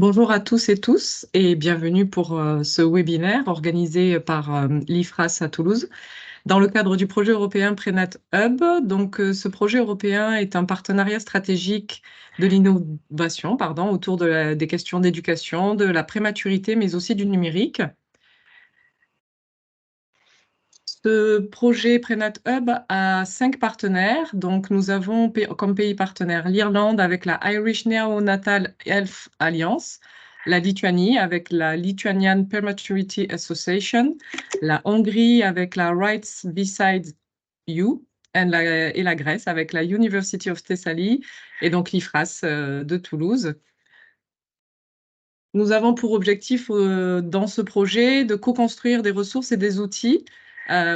Bonjour à tous et tous et bienvenue pour ce webinaire organisé par l'IFRAS à Toulouse dans le cadre du projet européen Prénat Hub. Donc, ce projet européen est un partenariat stratégique de l'innovation, autour des questions d'éducation, de la prématurité, mais aussi du numérique. Ce projet Prénat Hub a 5 partenaires. Donc, nous avons comme pays partenaires l'Irlande avec la Irish Neonatal Health Alliance, la Lituanie avec la Lithuanian Prematurity Association, la Hongrie avec la Rights Beside You et la Grèce avec la University of Thessaly et donc l'IFRAS de Toulouse. Nous avons pour objectif dans ce projet de co-construire des ressources et des outils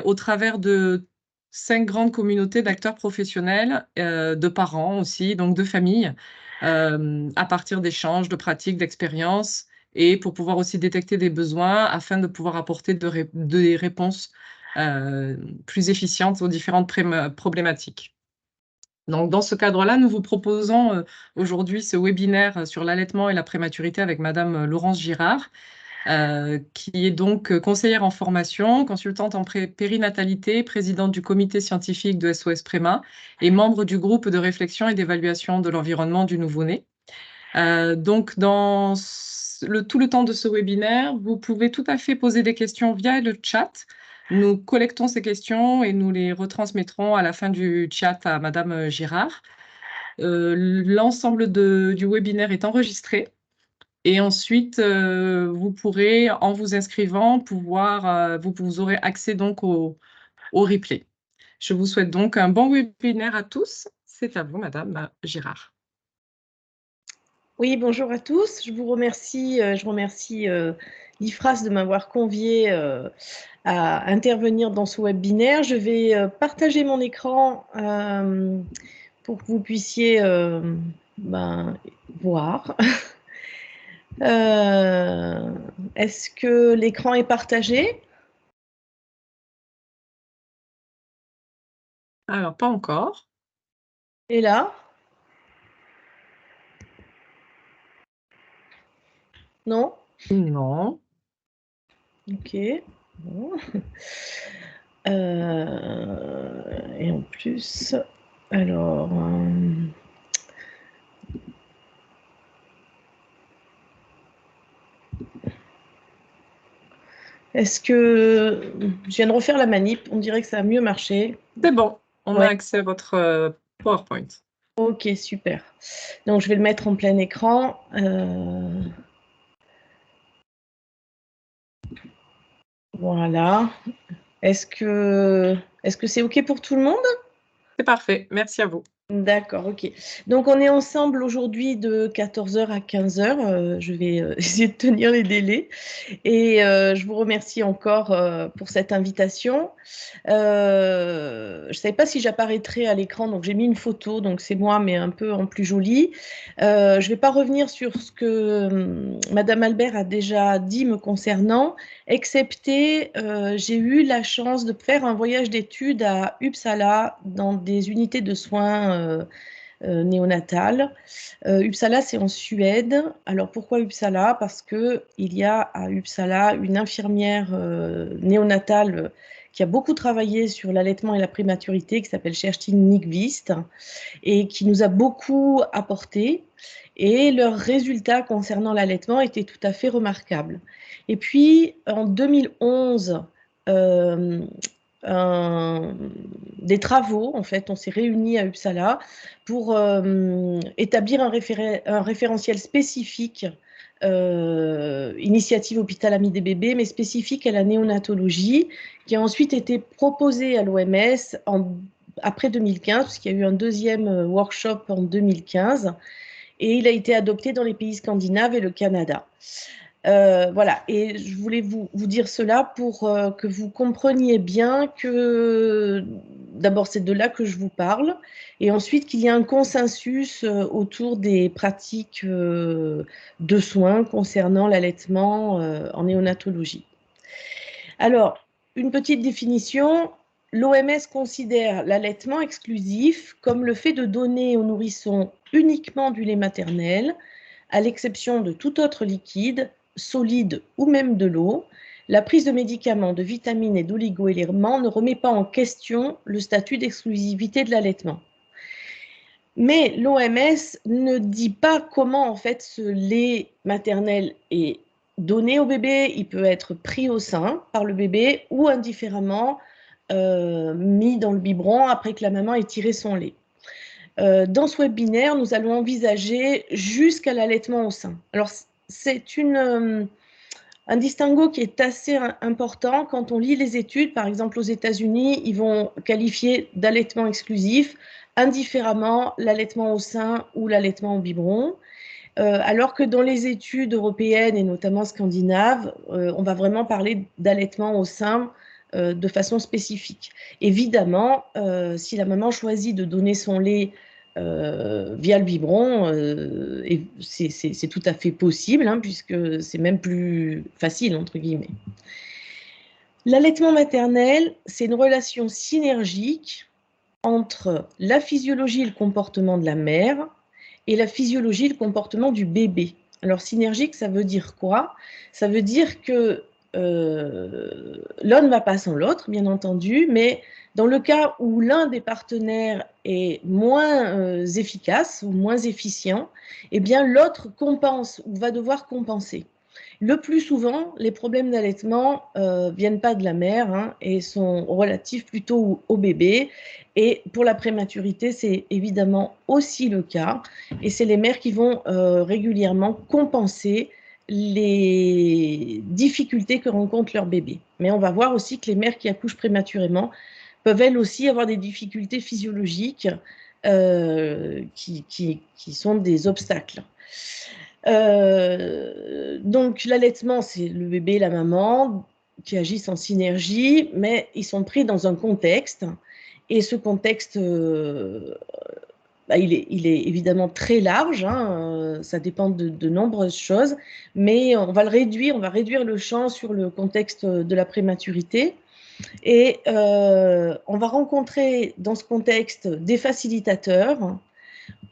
au travers de 5 grandes communautés d'acteurs professionnels, de parents aussi, donc de familles, à partir d'échanges, de pratiques, d'expériences, et pour pouvoir aussi détecter des besoins afin de pouvoir apporter des réponses plus efficientes aux différentes problématiques. Donc, dans ce cadre-là, nous vous proposons aujourd'hui ce webinaire sur l'allaitement et la prématurité avec Madame Laurence Girard, qui est donc conseillère en formation, consultante en périnatalité, présidente du comité scientifique de SOS Préma et membre du groupe de réflexion et d'évaluation de l'environnement du nouveau-né. Donc, dans tout le temps de ce webinaire, vous pouvez tout à fait poser des questions via le chat. Nous collectons ces questions et nous les retransmettrons à la fin du chat à Madame Girard. L'ensemble du webinaire est enregistré. Et ensuite, vous pourrez, en vous inscrivant, vous aurez accès donc au replay. Je vous souhaite donc un bon webinaire à tous. C'est à vous, Madame Girard. Oui, bonjour à tous. Je vous remercie, l'IFRAS de m'avoir conviée à intervenir dans ce webinaire. Je vais partager mon écran pour que vous puissiez voir. Est-ce que l'écran est partagé? Alors, pas encore. Et là? Non? Non. Ok. Bon. Et en plus, alors... Est-ce que je viens de refaire la manip? On dirait que ça a mieux marché. C'est bon, on Ouais. a accès à votre PowerPoint. Ok, super. Donc, je vais le mettre en plein écran. Voilà. Est-ce que c'est OK pour tout le monde? C'est parfait, merci à vous. D'accord, ok. Donc, on est ensemble aujourd'hui de 14h à 15h. Je vais essayer de tenir les délais. Et je vous remercie encore pour cette invitation. Je ne savais pas si j'apparaîtrais à l'écran, donc j'ai mis une photo, donc c'est moi, mais un peu en plus jolie. Je ne vais pas revenir sur ce que Madame Albert a déjà dit me concernant, excepté j'ai eu la chance de faire un voyage d'études à Uppsala dans des unités de soins néonatales. Uppsala, c'est en Suède. Alors pourquoi Uppsala? Parce qu'il y a à Uppsala une infirmière néonatale qui a beaucoup travaillé sur l'allaitement et la prématurité, qui s'appelle Kerstin Nyqvist, et qui nous a beaucoup apporté. Et leurs résultats concernant l'allaitement étaient tout à fait remarquables. Et puis, en 2011, des travaux, en fait, on s'est réunis à Uppsala pour établir un référentiel spécifique, initiative Hôpital Ami des bébés, mais spécifique à la néonatologie, qui a ensuite été proposé à l'OMS après 2015, puisqu'il y a eu un deuxième workshop en 2015, et il a été adopté dans les pays scandinaves et le Canada. Voilà, et je voulais vous dire cela pour que vous compreniez bien que d'abord c'est de là que je vous parle, et ensuite qu'il y a un consensus autour des pratiques de soins concernant l'allaitement en néonatologie. Alors, une petite définition, l'OMS considère l'allaitement exclusif comme le fait de donner aux nourrissons uniquement du lait maternel, À l'exception de tout autre liquide, solide ou même de l'eau, la prise de médicaments, de vitamines et d'oligo-éléments ne remet pas en question le statut d'exclusivité de l'allaitement. Mais l'OMS ne dit pas comment en fait ce lait maternel est donné au bébé. Il peut être pris au sein par le bébé ou indifféremment mis dans le biberon après que la maman ait tiré son lait. Dans ce webinaire, nous allons envisager jusqu'à l'allaitement au sein. Alors, c'est un distinguo qui est assez important. Quand on lit les études, par exemple aux États-Unis, ils vont qualifier d'allaitement exclusif indifféremment l'allaitement au sein ou l'allaitement au biberon. Alors que dans les études européennes et notamment scandinaves, on va vraiment parler d'allaitement au sein de façon spécifique. Évidemment, si la maman choisit de donner son lait via le biberon, c'est tout à fait possible, hein, puisque c'est même plus facile, entre guillemets. L'allaitement maternel, c'est une relation synergique entre la physiologie et le comportement de la mère et la physiologie et le comportement du bébé. Alors, synergique, ça veut dire quoi? Ça veut dire que l'un ne va pas sans l'autre, bien entendu, mais dans le cas où l'un des partenaires est moins efficace ou moins efficient, eh bien l'autre compense ou va devoir compenser. Le plus souvent, les problèmes d'allaitement viennent pas de la mère, hein, et sont relatifs plutôt au bébé. Et pour la prématurité, c'est évidemment aussi le cas. Et c'est les mères qui vont régulièrement compenser les difficultés que rencontre leur bébé. Mais on va voir aussi que les mères qui accouchent prématurément peuvent elles aussi avoir des difficultés physiologiques qui sont des obstacles. Donc l'allaitement, c'est le bébé et la maman qui agissent en synergie, mais ils sont pris dans un contexte. Et ce contexte, il est évidemment très large, hein, ça dépend de nombreuses choses, mais on va réduire le champ sur le contexte de la prématurité. Et on va rencontrer dans ce contexte des facilitateurs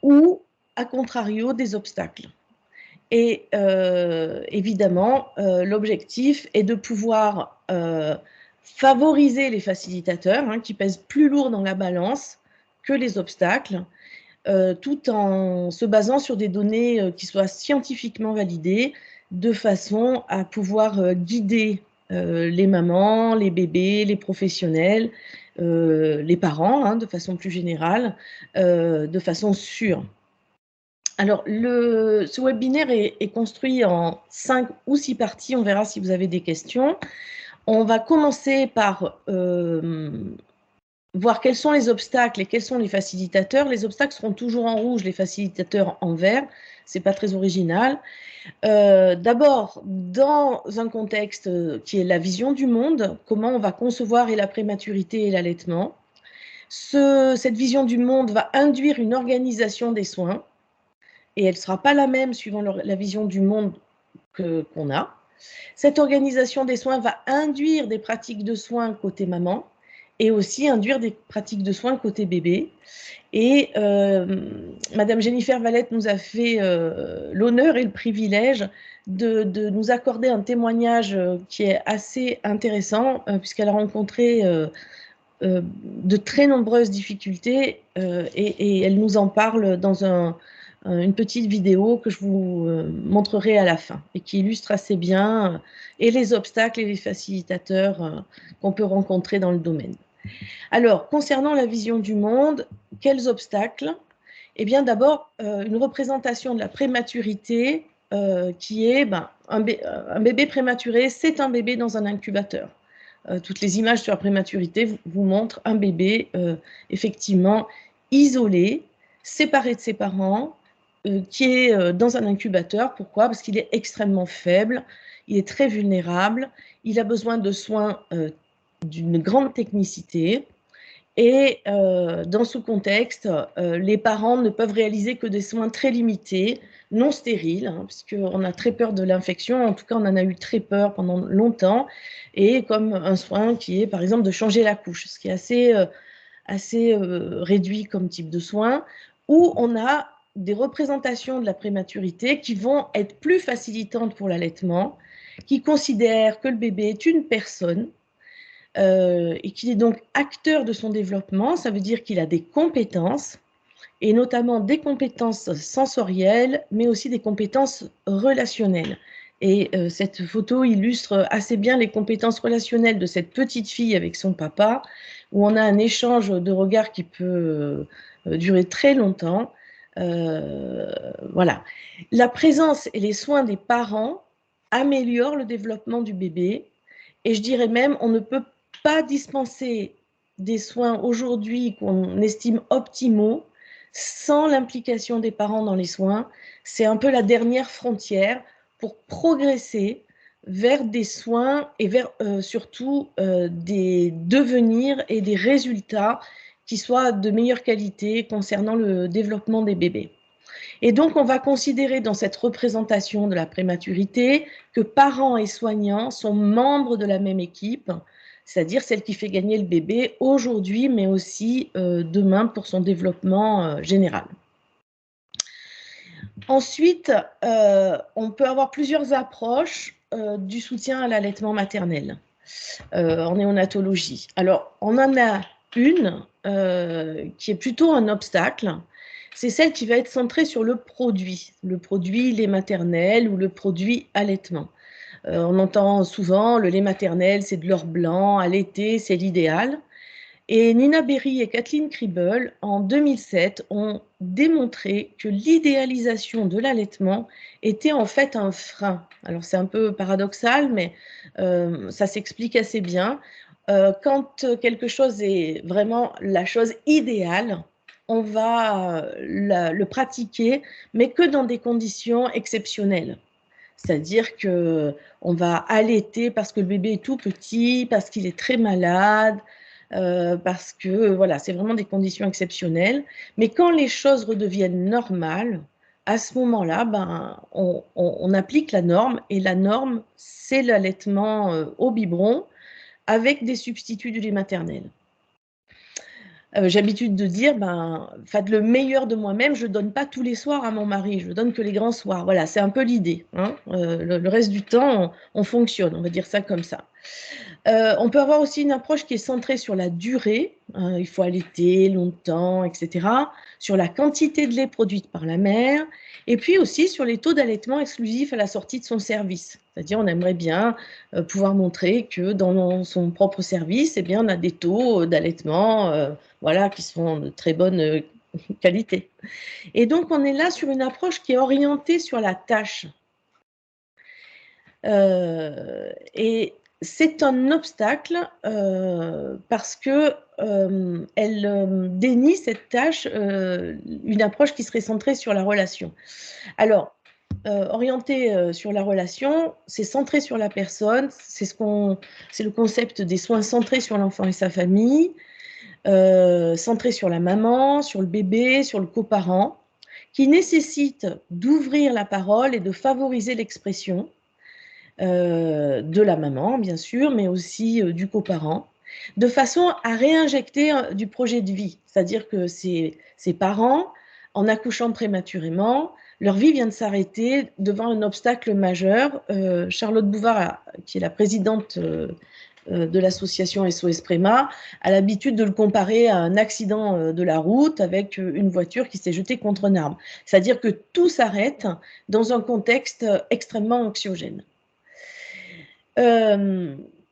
ou, à contrario, des obstacles. Et évidemment, l'objectif est de pouvoir favoriser les facilitateurs, hein, qui pèsent plus lourd dans la balance que les obstacles, tout en se basant sur des données qui soient scientifiquement validées, de façon à pouvoir guider les mamans, les bébés, les professionnels, les parents, hein, de façon plus générale, de façon sûre. Alors, ce webinaire est construit en 5 ou 6 parties. On verra si vous avez des questions. On va commencer par voir quels sont les obstacles et quels sont les facilitateurs. Les obstacles seront toujours en rouge, les facilitateurs en vert. Ce n'est pas très original. D'abord, dans un contexte qui est la vision du monde, comment on va concevoir et la prématurité et l'allaitement. Cette vision du monde va induire une organisation des soins, et elle ne sera pas la même suivant la vision du monde qu'on a. Cette organisation des soins va induire des pratiques de soins côté maman et aussi induire des pratiques de soins côté bébé. Et Madame Jennifer Valette nous a fait l'honneur et le privilège de nous accorder un témoignage qui est assez intéressant, puisqu'elle a rencontré de très nombreuses difficultés et elle nous en parle dans une petite vidéo que je vous montrerai à la fin et qui illustre assez bien et les obstacles et les facilitateurs qu'on peut rencontrer dans le domaine. Alors, concernant la vision du monde, quels obstacles? Eh bien, d'abord, une représentation de la prématurité qui est un bébé prématuré, c'est un bébé dans un incubateur. Toutes les images sur la prématurité vous montrent un bébé effectivement isolé, séparé de ses parents, qui est dans un incubateur. Pourquoi? Parce qu'il est extrêmement faible, il est très vulnérable, il a besoin de soins d'une grande technicité. Et dans ce contexte, les parents ne peuvent réaliser que des soins très limités, non stériles, hein, puisqu'on a très peur de l'infection. En tout cas, on en a eu très peur pendant longtemps. Et comme un soin qui est, par exemple, de changer la couche, ce qui est assez réduit comme type de soin, où on a des représentations de la prématurité qui vont être plus facilitantes pour l'allaitement, qui considèrent que le bébé est une personne et qu'il est donc acteur de son développement. Ça veut dire qu'il a des compétences, et notamment des compétences sensorielles, mais aussi des compétences relationnelles. Et cette photo illustre assez bien les compétences relationnelles de cette petite fille avec son papa, où on a un échange de regards qui peut durer très longtemps. Voilà. La présence et les soins des parents améliorent le développement du bébé. Et je dirais même, on ne peut pas dispenser des soins aujourd'hui qu'on estime optimaux sans l'implication des parents dans les soins. C'est un peu la dernière frontière pour progresser vers des soins et vers surtout des devenirs et des résultats qui soient de meilleure qualité concernant le développement des bébés. Et donc, on va considérer dans cette représentation de la prématurité que parents et soignants sont membres de la même équipe, c'est-à-dire celle qui fait gagner le bébé aujourd'hui, mais aussi demain pour son développement général. Ensuite, on peut avoir plusieurs approches du soutien à l'allaitement maternel en néonatologie. Alors, on en a une qui est plutôt un obstacle, c'est celle qui va être centrée sur le produit lait maternel ou le produit allaitement. On entend souvent le lait maternel, c'est de l'or blanc, allaiter, c'est l'idéal. Et Nina Berry et Kathleen Kriebel, en 2007, ont démontré que l'idéalisation de l'allaitement était en fait un frein. Alors c'est un peu paradoxal, mais ça s'explique assez bien. Quand quelque chose est vraiment la chose idéale, on va le pratiquer, mais que dans des conditions exceptionnelles. C'est-à-dire qu'on va allaiter parce que le bébé est tout petit, parce qu'il est très malade, parce que voilà, c'est vraiment des conditions exceptionnelles. Mais quand les choses redeviennent normales, à ce moment-là, ben, on applique la norme, et la norme, c'est l'allaitement au biberon avec des substituts du lait maternel. J'ai l'habitude de dire, ben, faites le meilleur de moi-même, je ne donne pas tous les soirs à mon mari, je ne donne que les grands soirs. Voilà, c'est un peu l'idée. Hein. Le reste du temps, on fonctionne, on va dire ça comme ça. On peut avoir aussi une approche qui est centrée sur la durée, il faut allaiter longtemps, etc., sur la quantité de lait produite par la mère, et puis aussi sur les taux d'allaitement exclusifs à la sortie de son service. C'est-à-dire, on aimerait bien pouvoir montrer que dans son propre service, eh bien, on a des taux d'allaitement voilà, qui sont de très bonne qualité. Et donc, on est là sur une approche qui est orientée sur la tâche. Et c'est un obstacle parce que elle dénie cette tâche une approche qui serait centrée sur la relation. Alors, orienté sur la relation, c'est centré sur la personne, c'est le concept des soins centrés sur l'enfant et sa famille, centré sur la maman, sur le bébé, sur le coparent, qui nécessite d'ouvrir la parole et de favoriser l'expression de la maman, bien sûr, mais aussi du coparent, de façon à réinjecter du projet de vie. C'est-à-dire que ces parents, en accouchant prématurément, leur vie vient de s'arrêter devant un obstacle majeur. Charlotte Bouvard, qui est la présidente de l'association SOS Préma, a l'habitude de le comparer à un accident de la route avec une voiture qui s'est jetée contre un arbre. C'est-à-dire que tout s'arrête dans un contexte extrêmement anxiogène.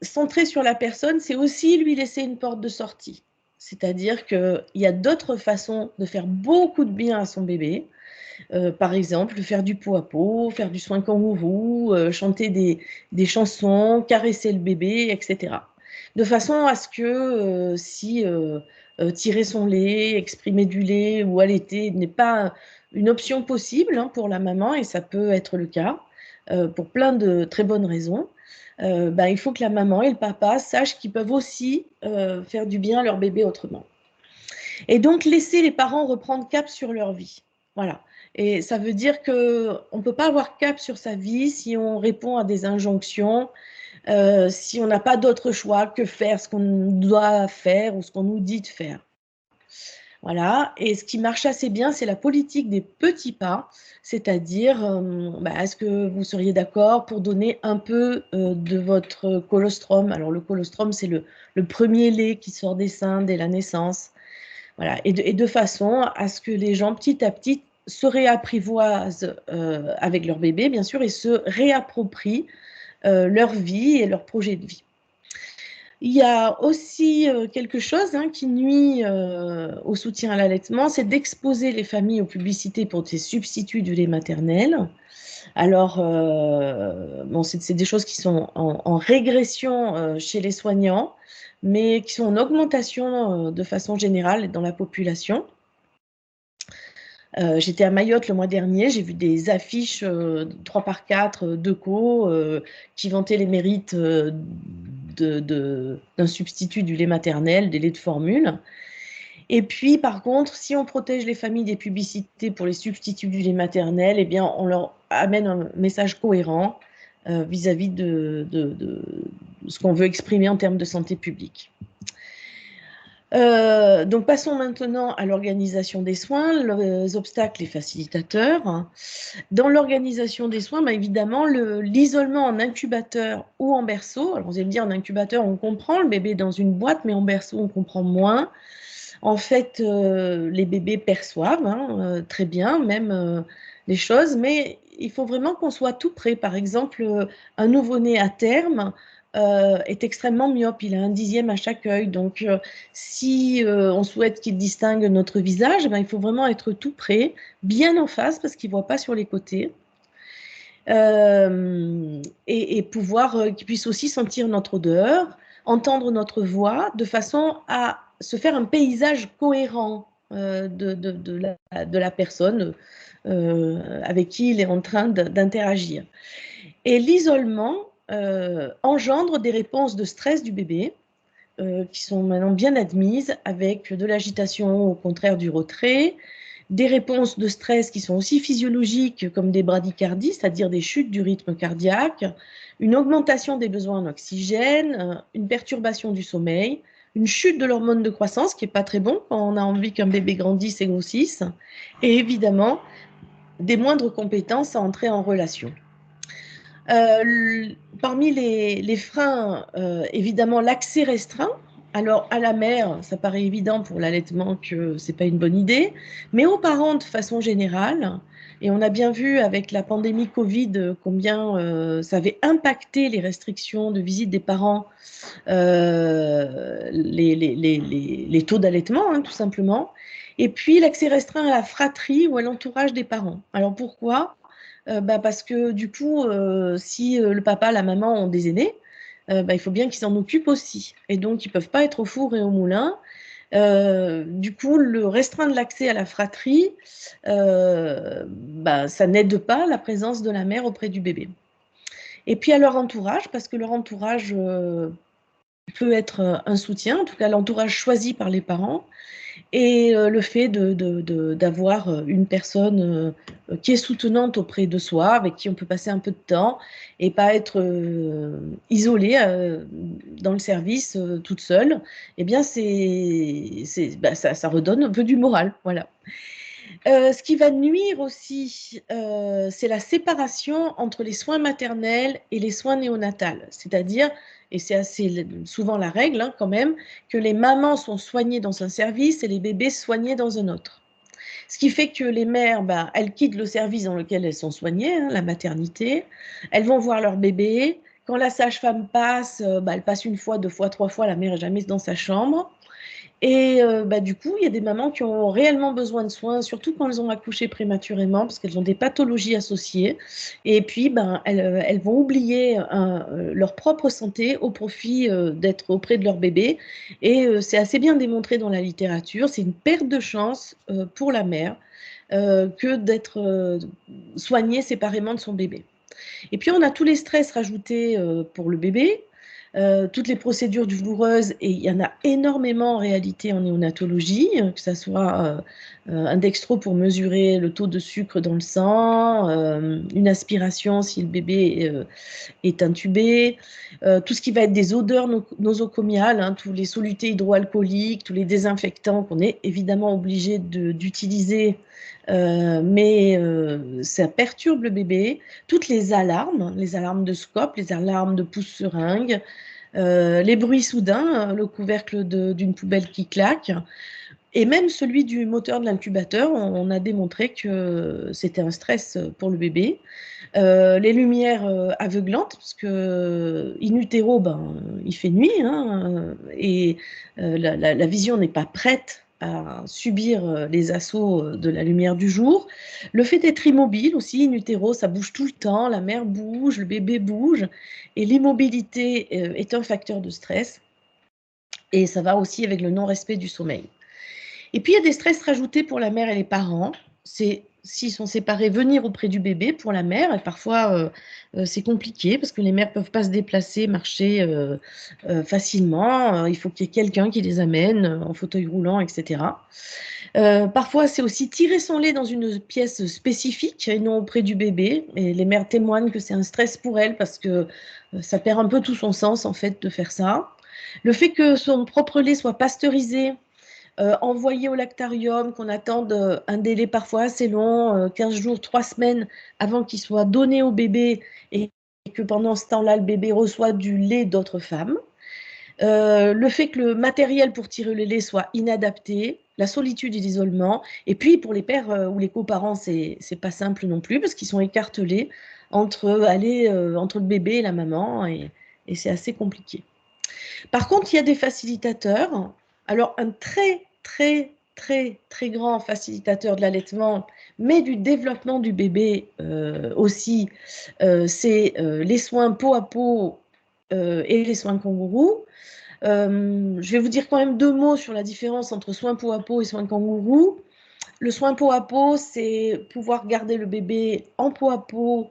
Centré sur la personne, c'est aussi lui laisser une porte de sortie. C'est-à-dire qu'il y a d'autres façons de faire beaucoup de bien à son bébé. Par exemple, faire du pot à pot, faire du soin kangourou, chanter des chansons, caresser le bébé, etc. De façon à ce que si tirer son lait, exprimer du lait ou allaiter n'est pas une option possible hein, pour la maman, et ça peut être le cas pour plein de très bonnes raisons, ben, il faut que la maman et le papa sachent qu'ils peuvent aussi faire du bien à leur bébé autrement. Et donc, laisser les parents reprendre cap sur leur vie. Voilà. Et ça veut dire qu'on ne peut pas avoir cap sur sa vie si on répond à des injonctions, si on n'a pas d'autre choix que faire ce qu'on doit faire ou ce qu'on nous dit de faire. Voilà. Et ce qui marche assez bien, c'est la politique des petits pas, c'est-à-dire, est-ce que vous seriez d'accord pour donner un peu de votre colostrum? Alors, le colostrum, c'est le premier lait qui sort des seins dès la naissance. Voilà. Et de façon à ce que les gens, petit à petit, se réapprivoisent avec leur bébé, bien sûr, et se réapproprient leur vie et leur projet de vie. Il y a aussi quelque chose qui nuit au soutien à l'allaitement, c'est d'exposer les familles aux publicités pour des substituts du lait maternel. Alors, bon, c'est des choses qui sont en régression chez les soignants, mais qui sont en augmentation de façon générale dans la population. J'étais à Mayotte le mois dernier, j'ai vu des affiches 3 par 4 d'Eco qui vantaient les mérites d'un substitut du lait maternel, des laits de formule. Et puis, par contre, si on protège les familles des publicités pour les substituts du lait maternel, eh bien, on leur amène un message cohérent vis-à-vis de ce qu'on veut exprimer en termes de santé publique. Donc, passons maintenant à l'organisation des soins, les obstacles et facilitateurs. Dans l'organisation des soins, évidemment, l'isolement en incubateur ou en berceau. Alors, vous allez me dire, en incubateur, on comprend le bébé dans une boîte, mais en berceau, on comprend moins. En fait, les bébés perçoivent très bien, même les choses, mais il faut vraiment qu'on soit tout près. Par exemple, un nouveau-né à terme est extrêmement myope, il a un dixième à chaque œil. Donc, si on souhaite qu'il distingue notre visage, il faut vraiment être tout près, bien en face, parce qu'il ne voit pas sur les côtés. Et pouvoir qu'il puisse aussi sentir notre odeur, entendre notre voix, de façon à se faire un paysage cohérent de la personne avec qui il est en train d'interagir. Et l'isolement engendre des réponses de stress du bébé qui sont maintenant bien admises, avec de l'agitation au contraire du retrait, des réponses de stress qui sont aussi physiologiques comme des bradycardies, c'est-à-dire des chutes du rythme cardiaque, une augmentation des besoins en oxygène, une perturbation du sommeil, une chute de l'hormone de croissance qui n'est pas très bon quand on a envie qu'un bébé grandisse et grossisse, et évidemment des moindres compétences à entrer en relation. Parmi les freins, évidemment, l'accès restreint. Alors, à la mère, ça paraît évident pour l'allaitement que ce n'est pas une bonne idée, mais aux parents de façon générale, et on a bien vu avec la pandémie Covid combien ça avait impacté les restrictions de visite des parents, les taux d'allaitement, tout simplement. Et puis, l'accès restreint à la fratrie ou à l'entourage des parents. Alors, pourquoi? Parce que du coup, si le papa, la maman ont des aînés, il faut bien qu'ils s'en occupent aussi. Et donc, ils ne peuvent pas être au four et au moulin. Du coup, le restreindre l'accès à la fratrie, ça n'aide pas la présence de la mère auprès du bébé. Et puis à leur entourage, parce que leur entourage peut être un soutien, en tout cas l'entourage choisi par les parents, et le fait d'avoir une personne qui est soutenante auprès de soi, avec qui on peut passer un peu de temps et pas être isolée dans le service toute seule, eh bien ça redonne un peu du moral. Voilà. Ce qui va nuire aussi, c'est la séparation entre les soins maternels et les soins néonatals. C'est-à-dire, et c'est assez souvent la règle quand même, que les mamans sont soignées dans un service et les bébés soignés dans un autre. Ce qui fait que les mères, elles quittent le service dans lequel elles sont soignées, la maternité, elles vont voir leur bébé. Quand la sage-femme passe, elle passe une fois, deux fois, trois fois, la mère n'est jamais dans sa chambre. Et du coup, il y a des mamans qui ont réellement besoin de soins, surtout quand elles ont accouché prématurément, parce qu'elles ont des pathologies associées. Et puis, elles vont oublier leur propre santé au profit d'être auprès de leur bébé. Et c'est assez bien démontré dans la littérature. C'est une perte de chance pour la mère que d'être soignée séparément de son bébé. Et puis, on a tous les stress rajoutés pour le bébé. Toutes les procédures douloureuses, et il y en a énormément en réalité en néonatologie, que ce soit un dextro pour mesurer le taux de sucre dans le sang, une aspiration si le bébé est intubé, tout ce qui va être des odeurs nosocomiales, hein, tous les solutés hydroalcooliques, tous les désinfectants qu'on est évidemment obligé d'utiliser, mais ça perturbe le bébé. Toutes les alarmes de scope, les alarmes de pousse-seringue, les bruits soudains, le couvercle d'une poubelle qui claque, et même celui du moteur de l'incubateur, on a démontré que c'était un stress pour le bébé. Les lumières aveuglantes, parce que in utero, ben, il fait nuit, hein, et la vision n'est pas prête à subir les assauts de la lumière du jour. Le fait d'être immobile aussi, in utero, ça bouge tout le temps, la mère bouge, le bébé bouge, et l'immobilité est un facteur de stress, et ça va aussi avec le non-respect du sommeil. Et puis, il y a des stress rajoutés pour la mère et les parents. C'est s'ils sont séparés, venir auprès du bébé pour la mère. Et parfois, c'est compliqué parce que les mères ne peuvent pas se déplacer, marcher facilement. Il faut qu'il y ait quelqu'un qui les amène en fauteuil roulant, etc. Parfois, c'est aussi tirer son lait dans une pièce spécifique et non auprès du bébé. Et les mères témoignent que c'est un stress pour elles parce que ça perd un peu tout son sens, en fait, de faire ça. Le fait que son propre lait soit pasteurisé, envoyé au lactarium, qu'on attende un délai parfois assez long, 15 jours, 3 semaines avant qu'il soit donné au bébé et que pendant ce temps-là, le bébé reçoit du lait d'autres femmes. Le fait que le matériel pour tirer le lait soit inadapté, la solitude et l'isolement. Et puis pour les pères ou les coparents, c'est pas simple non plus parce qu'ils sont écartelés entre le bébé et la maman et c'est assez compliqué. Par contre, il y a des facilitateurs. Alors, un très, très, très, très grand facilitateur de l'allaitement, mais du développement du bébé aussi, c'est les soins peau à peau et les soins kangourou. Je vais vous dire quand même 2 mots sur la différence entre soins peau à peau et soins kangourou. Le soin peau à peau, c'est pouvoir garder le bébé en peau à peau,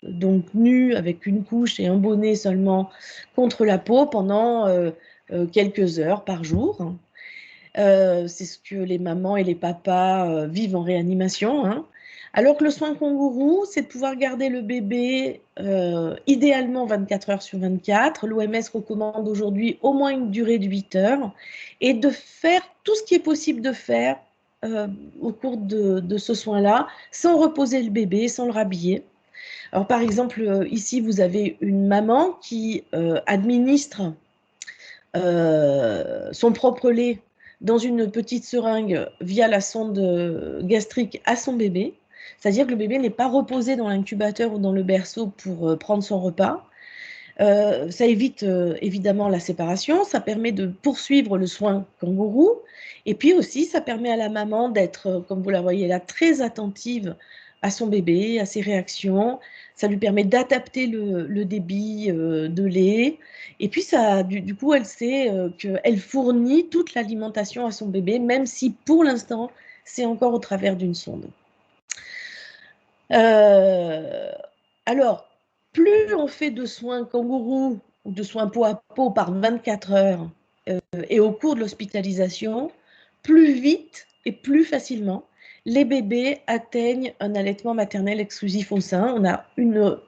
donc nu, avec une couche et un bonnet seulement contre la peau pendant quelques heures par jour. C'est ce que les mamans et les papas vivent en réanimation, hein. Alors que le soin kangourou, c'est de pouvoir garder le bébé idéalement 24 heures sur 24. L'OMS recommande aujourd'hui au moins une durée de 8 heures et de faire tout ce qui est possible de faire au cours de ce soin-là, sans reposer le bébé, sans le rhabiller. Alors par exemple, ici, vous avez une maman qui administre son propre lait dans une petite seringue via la sonde gastrique à son bébé. C'est-à-dire que le bébé n'est pas reposé dans l'incubateur ou dans le berceau pour prendre son repas. Ça évite évidemment la séparation, ça permet de poursuivre le soin kangourou, et puis aussi ça permet à la maman d'être, comme vous la voyez là, très attentive à son bébé, à ses réactions. Ça lui permet d'adapter le débit de lait, et puis ça, du coup, elle sait qu'elle fournit toute l'alimentation à son bébé, même si pour l'instant, c'est encore au travers d'une sonde. Alors, plus on fait de soins kangourou ou de soins peau à peau par 24 heures et au cours de l'hospitalisation, plus vite et plus facilement, les bébés atteignent un allaitement maternel exclusif au sein. On a une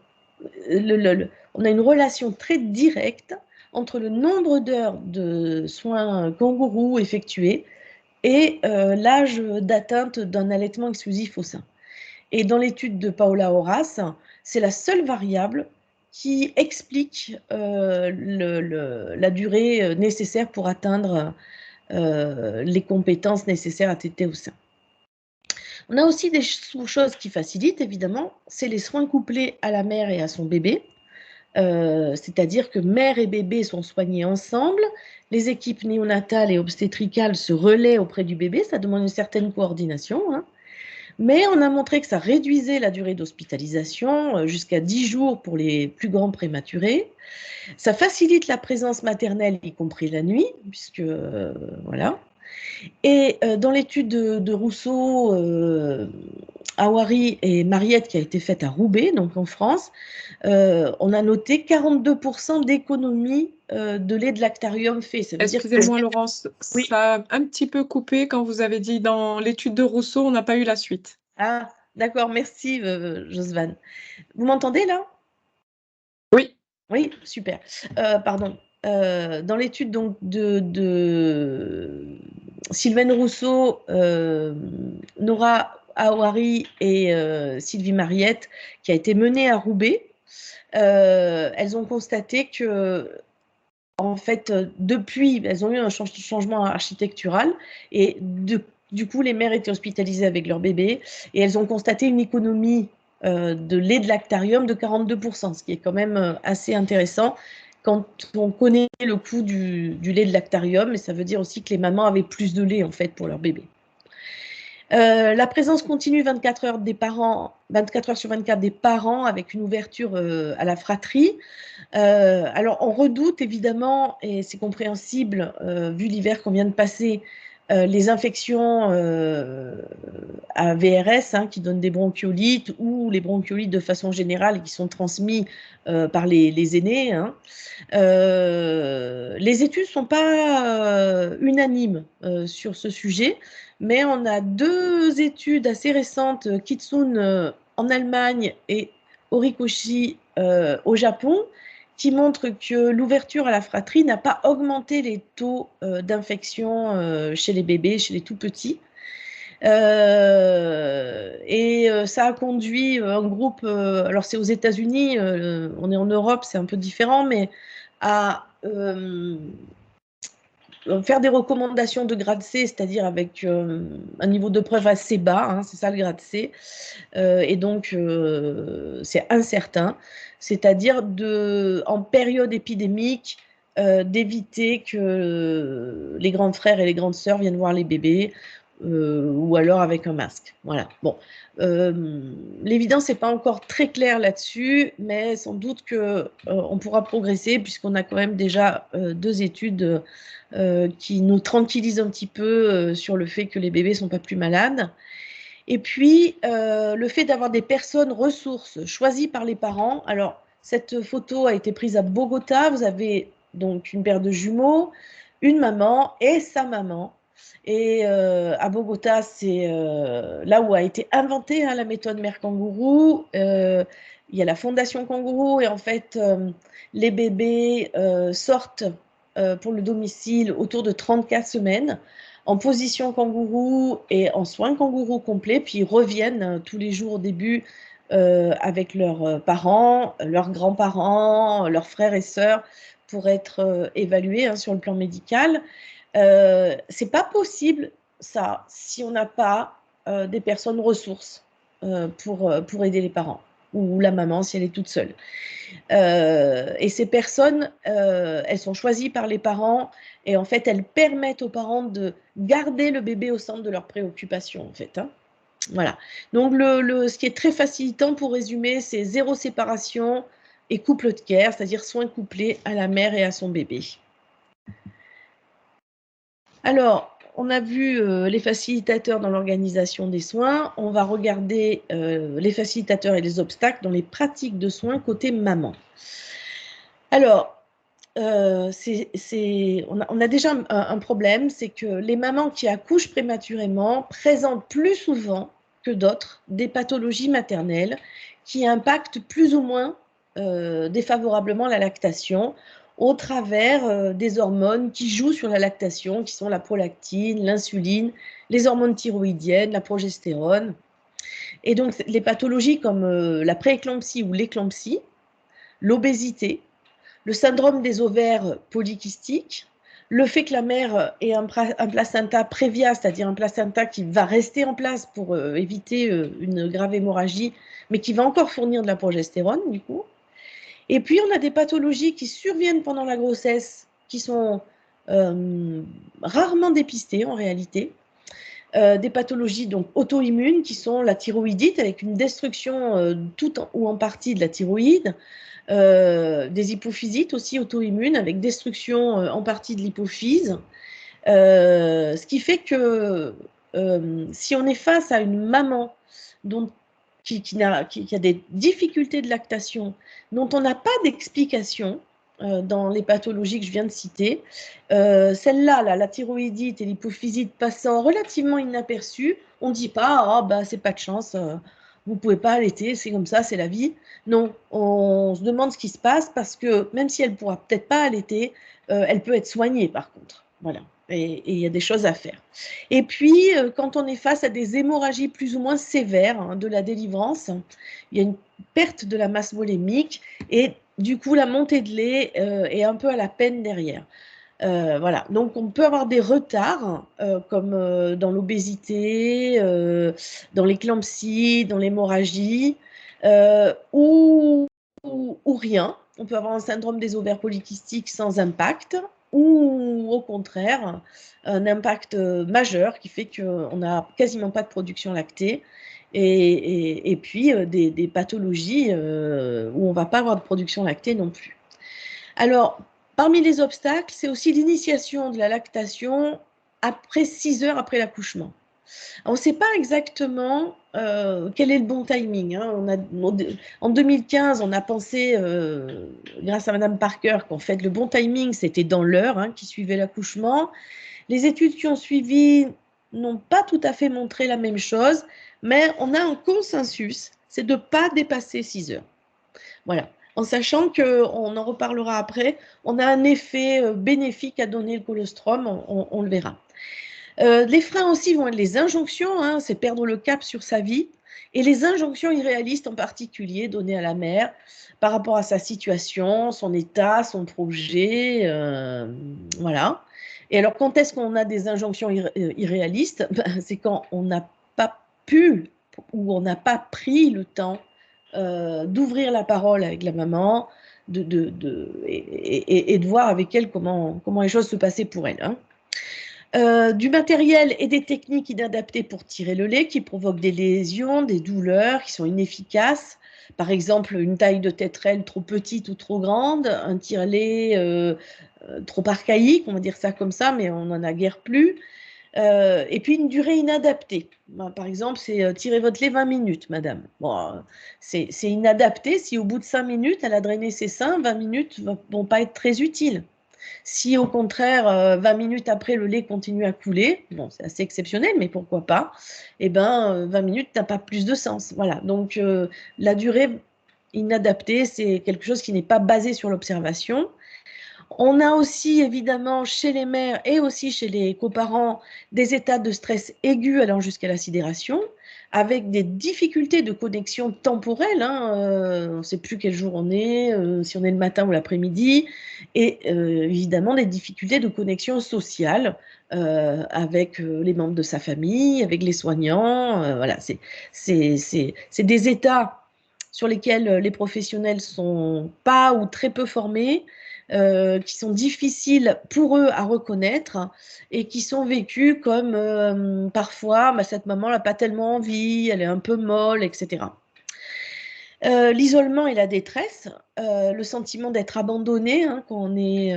relation très directe entre le nombre d'heures de soins kangourou effectués et l'âge d'atteinte d'un allaitement exclusif au sein. Et dans l'étude de Paola Horace, c'est la seule variable qui explique la durée nécessaire pour atteindre les compétences nécessaires à téter au sein. On a aussi des choses qui facilitent, évidemment, c'est les soins couplés à la mère et à son bébé. C'est-à-dire que mère et bébé sont soignés ensemble, les équipes néonatales et obstétricales se relaient auprès du bébé, ça demande une certaine coordination, hein. Mais on a montré que ça réduisait la durée d'hospitalisation jusqu'à 10 jours pour les plus grands prématurés. Ça facilite la présence maternelle, y compris la nuit, puisque voilà. Et dans l'étude de Rousseau, Awari et Mariette qui a été faite à Roubaix, donc en France, on a noté 42% d'économie de lait de lactarium fait. Ça veut dire que... Excusez-moi, Laurence, Oui. ça a un petit peu coupé quand vous avez dit dans l'étude de Rousseau, on n'a pas eu la suite. Ah, d'accord, merci Josvan. Vous m'entendez là? Oui. Oui, super. Pardon. Dans l'étude donc de Sylvaine Rousseau, Nora Awari et Sylvie Mariette, qui a été menée à Roubaix, elles ont constaté que, en fait, depuis, elles ont eu un changement architectural et du coup, les mères étaient hospitalisées avec leur bébé et elles ont constaté une économie de lait de lactarium de 42%, ce qui est quand même assez intéressant quand on connaît le coût du lait de lactarium, et ça veut dire aussi que les mamans avaient plus de lait en fait pour leur bébé. La présence continue 24 heures des parents, 24 heures sur 24 des parents avec une ouverture à la fratrie. Alors, on redoute évidemment, et c'est compréhensible vu l'hiver qu'on vient de passer, les infections à VRS qui donnent des bronchiolites ou les bronchiolites de façon générale qui sont transmises par les aînés. Les études ne sont pas unanimes sur ce sujet, mais on a deux études assez récentes, Kitsun en Allemagne et Horikoshi au Japon, qui montrent que l'ouverture à la fratrie n'a pas augmenté les taux d'infection chez les bébés, chez les tout petits. Ça a conduit un groupe, alors c'est aux États-Unis, on est en Europe, c'est un peu différent, mais à faire des recommandations de grade C, c'est-à-dire avec un niveau de preuve assez bas, c'est ça le grade C, et donc c'est incertain, c'est-à-dire en période épidémique, d'éviter que les grands frères et les grandes sœurs viennent voir les bébés, ou alors avec un masque. Voilà. Bon, l'évidence n'est pas encore très claire là-dessus, mais sans doute que on pourra progresser puisqu'on a quand même déjà deux études qui nous tranquillisent un petit peu sur le fait que les bébés sont pas plus malades. Et puis le fait d'avoir des personnes ressources choisies par les parents. Alors cette photo a été prise à Bogota. Vous avez donc une paire de jumeaux, une maman et sa maman. Et à Bogota, c'est là où a été inventée la méthode mère kangourou. Il y a la fondation kangourou et en fait, les bébés sortent pour le domicile autour de 34 semaines en position kangourou et en soins kangourou complets, puis ils reviennent tous les jours au début avec leurs parents, leurs grands-parents, leurs frères et sœurs pour être évalués sur le plan médical. C'est pas possible ça si on n'a pas des personnes ressources pour aider les parents ou la maman si elle est toute seule. Et ces personnes, elles sont choisies par les parents et en fait, elles permettent aux parents de garder le bébé au centre de leurs préoccupations en fait. Voilà. Donc, ce qui est très facilitant pour résumer, c'est zéro séparation et couple de care, c'est-à-dire soins couplés à la mère et à son bébé. Alors, on a vu les facilitateurs dans l'organisation des soins. On va regarder les facilitateurs et les obstacles dans les pratiques de soins côté maman. Alors, on a déjà un problème, c'est que les mamans qui accouchent prématurément présentent plus souvent que d'autres des pathologies maternelles qui impactent plus ou moins défavorablement la lactation au travers des hormones qui jouent sur la lactation, qui sont la prolactine, l'insuline, les hormones thyroïdiennes, la progestérone. Et donc, les pathologies comme la prééclampsie ou l'éclampsie, l'obésité, le syndrome des ovaires polykystiques, le fait que la mère ait un placenta prévia, c'est-à-dire un placenta qui va rester en place pour éviter une grave hémorragie, mais qui va encore fournir de la progestérone, du coup. Et puis, on a des pathologies qui surviennent pendant la grossesse, qui sont rarement dépistées en réalité. Des pathologies donc auto-immunes qui sont la thyroïdite avec une destruction tout ou en partie de la thyroïde, des hypophysites aussi auto-immunes avec destruction en partie de l'hypophyse. Ce qui fait que si on est face à une maman qui a des difficultés de lactation, dont on n'a pas d'explication dans les pathologies que je viens de citer, celle-là, la thyroïdite et l'hypophysite passant relativement inaperçues, on ne dit pas, oh, bah, c'est pas de chance, vous ne pouvez pas allaiter, c'est comme ça, c'est la vie. Non, on se demande ce qui se passe parce que même si elle ne pourra peut-être pas allaiter, elle peut être soignée par contre. Voilà. Et il y a des choses à faire. Et puis, quand on est face à des hémorragies plus ou moins sévères de la délivrance, il y a une perte de la masse molémique et du coup, la montée de lait est un peu à la peine derrière. Voilà, donc on peut avoir des retards comme dans l'obésité, dans l'éclampsie, dans l'hémorragie, ou rien. On peut avoir un syndrome des ovaires polykystiques sans impact, ou au contraire, un impact majeur qui fait qu'on n'a quasiment pas de production lactée. Et puis des pathologies où on ne va pas avoir de production lactée non plus. Alors, parmi les obstacles, c'est aussi l'initiation de la lactation après 6 heures après l'accouchement. On ne sait pas exactement quel est le bon timing. En 2015, on a pensé, grâce à Madame Parker, qu'en fait le bon timing, c'était dans l'heure qui suivait l'accouchement. Les études qui ont suivi n'ont pas tout à fait montré la même chose, mais on a un consensus, c'est de ne pas dépasser 6 heures. Voilà. En sachant qu'on en reparlera après, on a un effet bénéfique à donner le colostrum, on le verra. Les freins aussi vont être les injonctions, c'est perdre le cap sur sa vie, et les injonctions irréalistes en particulier données à la mère par rapport à sa situation, son état, son projet, voilà. Et alors, quand est-ce qu'on a des injonctions irréalistes? C'est quand on n'a pas pu ou on n'a pas pris le temps d'ouvrir la parole avec la maman et de voir avec elle comment les choses se passaient pour elle. Du matériel et des techniques inadaptées pour tirer le lait qui provoquent des lésions, des douleurs qui sont inefficaces. Par exemple, une taille de tétrelle trop petite ou trop grande, un tire-lait trop archaïque, on va dire ça comme ça, mais on n'en a guère plus. Et puis une durée inadaptée. Par exemple, c'est tirer votre lait 20 minutes, madame. Bon, c'est inadapté si au bout de 5 minutes, elle a drainé ses seins, 20 minutes ne vont pas être très utiles. Si au contraire, 20 minutes après, le lait continue à couler, bon, c'est assez exceptionnel, mais pourquoi pas, eh ben, 20 minutes n'a pas plus de sens. Voilà, donc la durée inadaptée, c'est quelque chose qui n'est pas basé sur l'observation. On a aussi évidemment chez les mères et aussi chez les coparents des états de stress aigus allant jusqu'à la sidération, avec des difficultés de connexion temporelle. On ne sait plus quel jour on est, si on est le matin ou l'après-midi, et évidemment des difficultés de connexion sociale avec les membres de sa famille, avec les soignants. Voilà, c'est des états sur lesquels les professionnels sont pas ou très peu formés, qui sont difficiles pour eux à reconnaître et qui sont vécus comme parfois, cette maman n'a pas tellement envie, elle est un peu molle, etc. L'isolement et la détresse, le sentiment d'être abandonné quand on est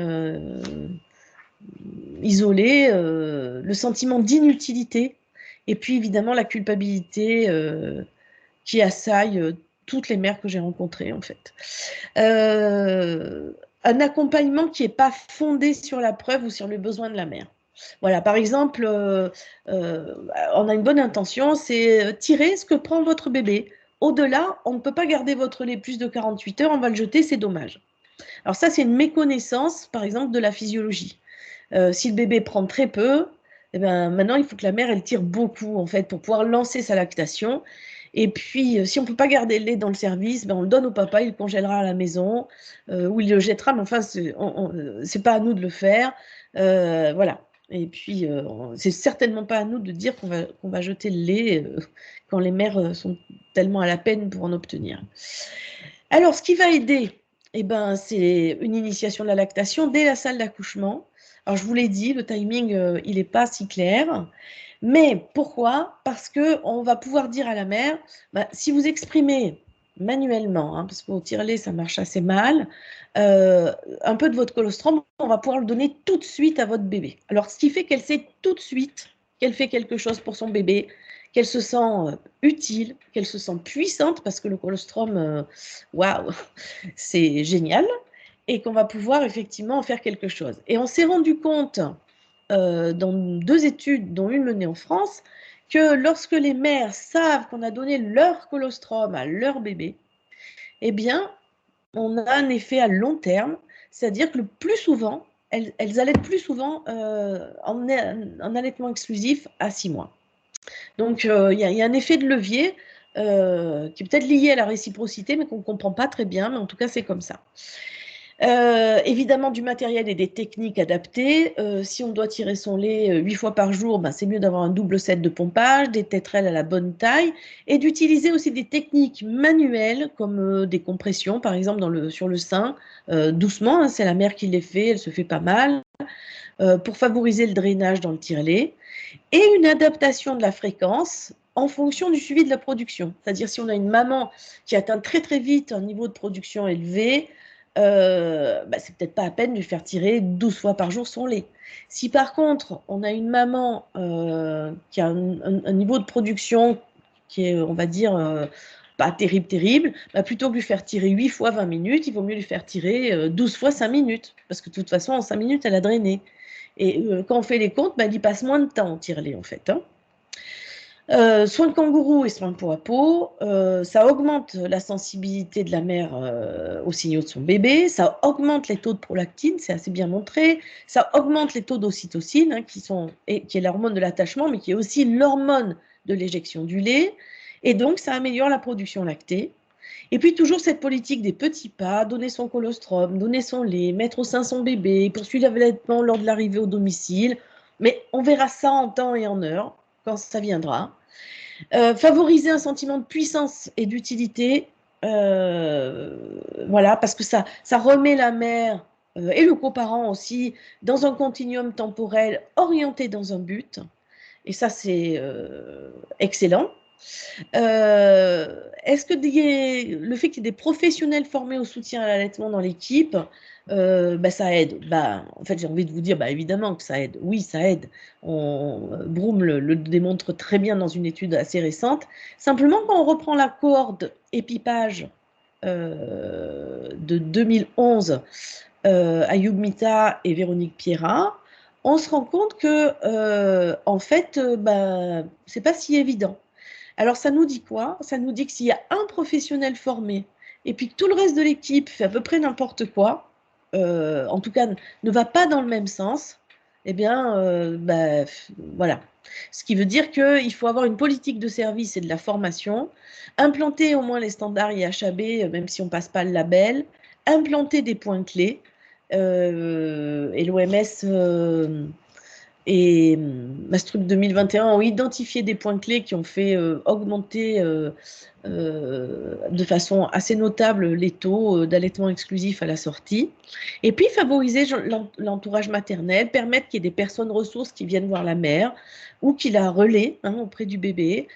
isolé, le sentiment d'inutilité, et puis évidemment la culpabilité qui assaille toutes les mères que j'ai rencontrées en fait. Un accompagnement qui n'est pas fondé sur la preuve ou sur le besoin de la mère. Voilà, par exemple, on a une bonne intention, c'est tirer ce que prend votre bébé. Au-delà, on ne peut pas garder votre lait plus de 48 heures, on va le jeter, c'est dommage. Alors ça, c'est une méconnaissance, par exemple, de la physiologie. Si le bébé prend très peu, eh ben, maintenant, il faut que la mère, elle tire beaucoup, en fait, pour pouvoir lancer sa lactation. Et puis, si on ne peut pas garder le lait dans le service, ben, on le donne au papa, il le congélera à la maison, ou il le jettera, mais enfin, c'est pas à nous de le faire. Voilà. Et puis, c'est certainement pas à nous de dire qu'on va jeter le lait quand les mères sont tellement à la peine pour en obtenir. Alors, ce qui va aider, eh ben, c'est une initiation de la lactation dès la salle d'accouchement. Alors, je vous l'ai dit, le timing, il n'est pas si clair. Mais pourquoi? Parce qu'on va pouvoir dire à la mère, si vous exprimez manuellement, parce qu'au tire-lait, ça marche assez mal, un peu de votre colostrum, on va pouvoir le donner tout de suite à votre bébé. Alors, ce qui fait qu'elle sait tout de suite qu'elle fait quelque chose pour son bébé, qu'elle se sent utile, qu'elle se sent puissante, parce que le colostrum, waouh, c'est génial, et qu'on va pouvoir effectivement en faire quelque chose. Et on s'est rendu compte, dans 2 études, dont une menée en France, que lorsque les mères savent qu'on a donné leur colostrum à leur bébé, eh bien, on a un effet à long terme, c'est-à-dire que le plus souvent, elles allaitent plus souvent en allaitement exclusif à 6 mois. Donc, il y a un effet de levier qui est peut-être lié à la réciprocité, mais qu'on ne comprend pas très bien, mais en tout cas, c'est comme ça. Évidemment, du matériel et des techniques adaptées. Si on doit tirer son lait 8 fois par jour, ben, c'est mieux d'avoir un double set de pompage, des tétrelles à la bonne taille et d'utiliser aussi des techniques manuelles comme des compressions, par exemple sur le sein, doucement, hein, c'est la mère qui les fait, elle se fait pas mal, pour favoriser le drainage dans le tire-lait et une adaptation de la fréquence en fonction du suivi de la production. C'est-à-dire si on a une maman qui atteint très très vite un niveau de production élevé, bah, c'est peut-être pas à peine de lui faire tirer 12 fois par jour son lait. Si par contre on a une maman qui a un niveau de production qui est, on va dire, pas terrible, terrible, bah, plutôt que lui faire tirer 8 fois 20 minutes, il vaut mieux lui faire tirer 12 fois 5 minutes, parce que de toute façon en 5 minutes elle a drainé. Et quand on fait les comptes, bah, il y passe moins de temps en tire-lait en fait. Hein. Soins de kangourou et soins de peau à peau, ça augmente la sensibilité de la mère aux signaux de son bébé, ça augmente les taux de prolactine, c'est assez bien montré, ça augmente les taux d'ocytocine, hein, qui est l'hormone de l'attachement, mais qui est aussi l'hormone de l'éjection du lait, et donc ça améliore la production lactée. Et puis toujours cette politique des petits pas, donner son colostrum, donner son lait, mettre au sein son bébé, poursuivre l'allaitement lors de l'arrivée au domicile, mais on verra ça en temps et en heure, quand ça viendra. Favoriser un sentiment de puissance et d'utilité, voilà, parce que ça remet la mère et le coparent aussi dans un continuum temporel orienté dans un but. Et ça, c'est excellent. Est-ce que le fait qu'il y ait des professionnels formés au soutien à l'allaitement dans l'équipe, bah, ça aide? Bah, en fait, j'ai envie de vous dire, bah, évidemment que ça aide. Oui, ça aide. Broom le démontre très bien dans une étude assez récente. Simplement, quand on reprend la cohorte épipage de 2011, Ayoub Mita et Véronique Pierrat, on se rend compte que, en fait, bah, c'est pas si évident. Alors, ça nous dit quoi? Ça nous dit que s'il y a un professionnel formé et puis que tout le reste de l'équipe fait à peu près n'importe quoi, en tout cas ne va pas dans le même sens, eh bien, bah, voilà. Ce qui veut dire qu'il faut avoir une politique de service et de la formation, implanter au moins les standards IHAB, même si on ne passe pas le label, implanter des points clés, et l'OMS et Maastruc 2021 ont identifié des points clés qui ont fait augmenter de façon assez notable les taux d'allaitement exclusif à la sortie. Et puis favoriser l'entourage maternel, permettre qu'il y ait des personnes ressources qui viennent voir la mère ou qui la relaient hein, auprès du bébé.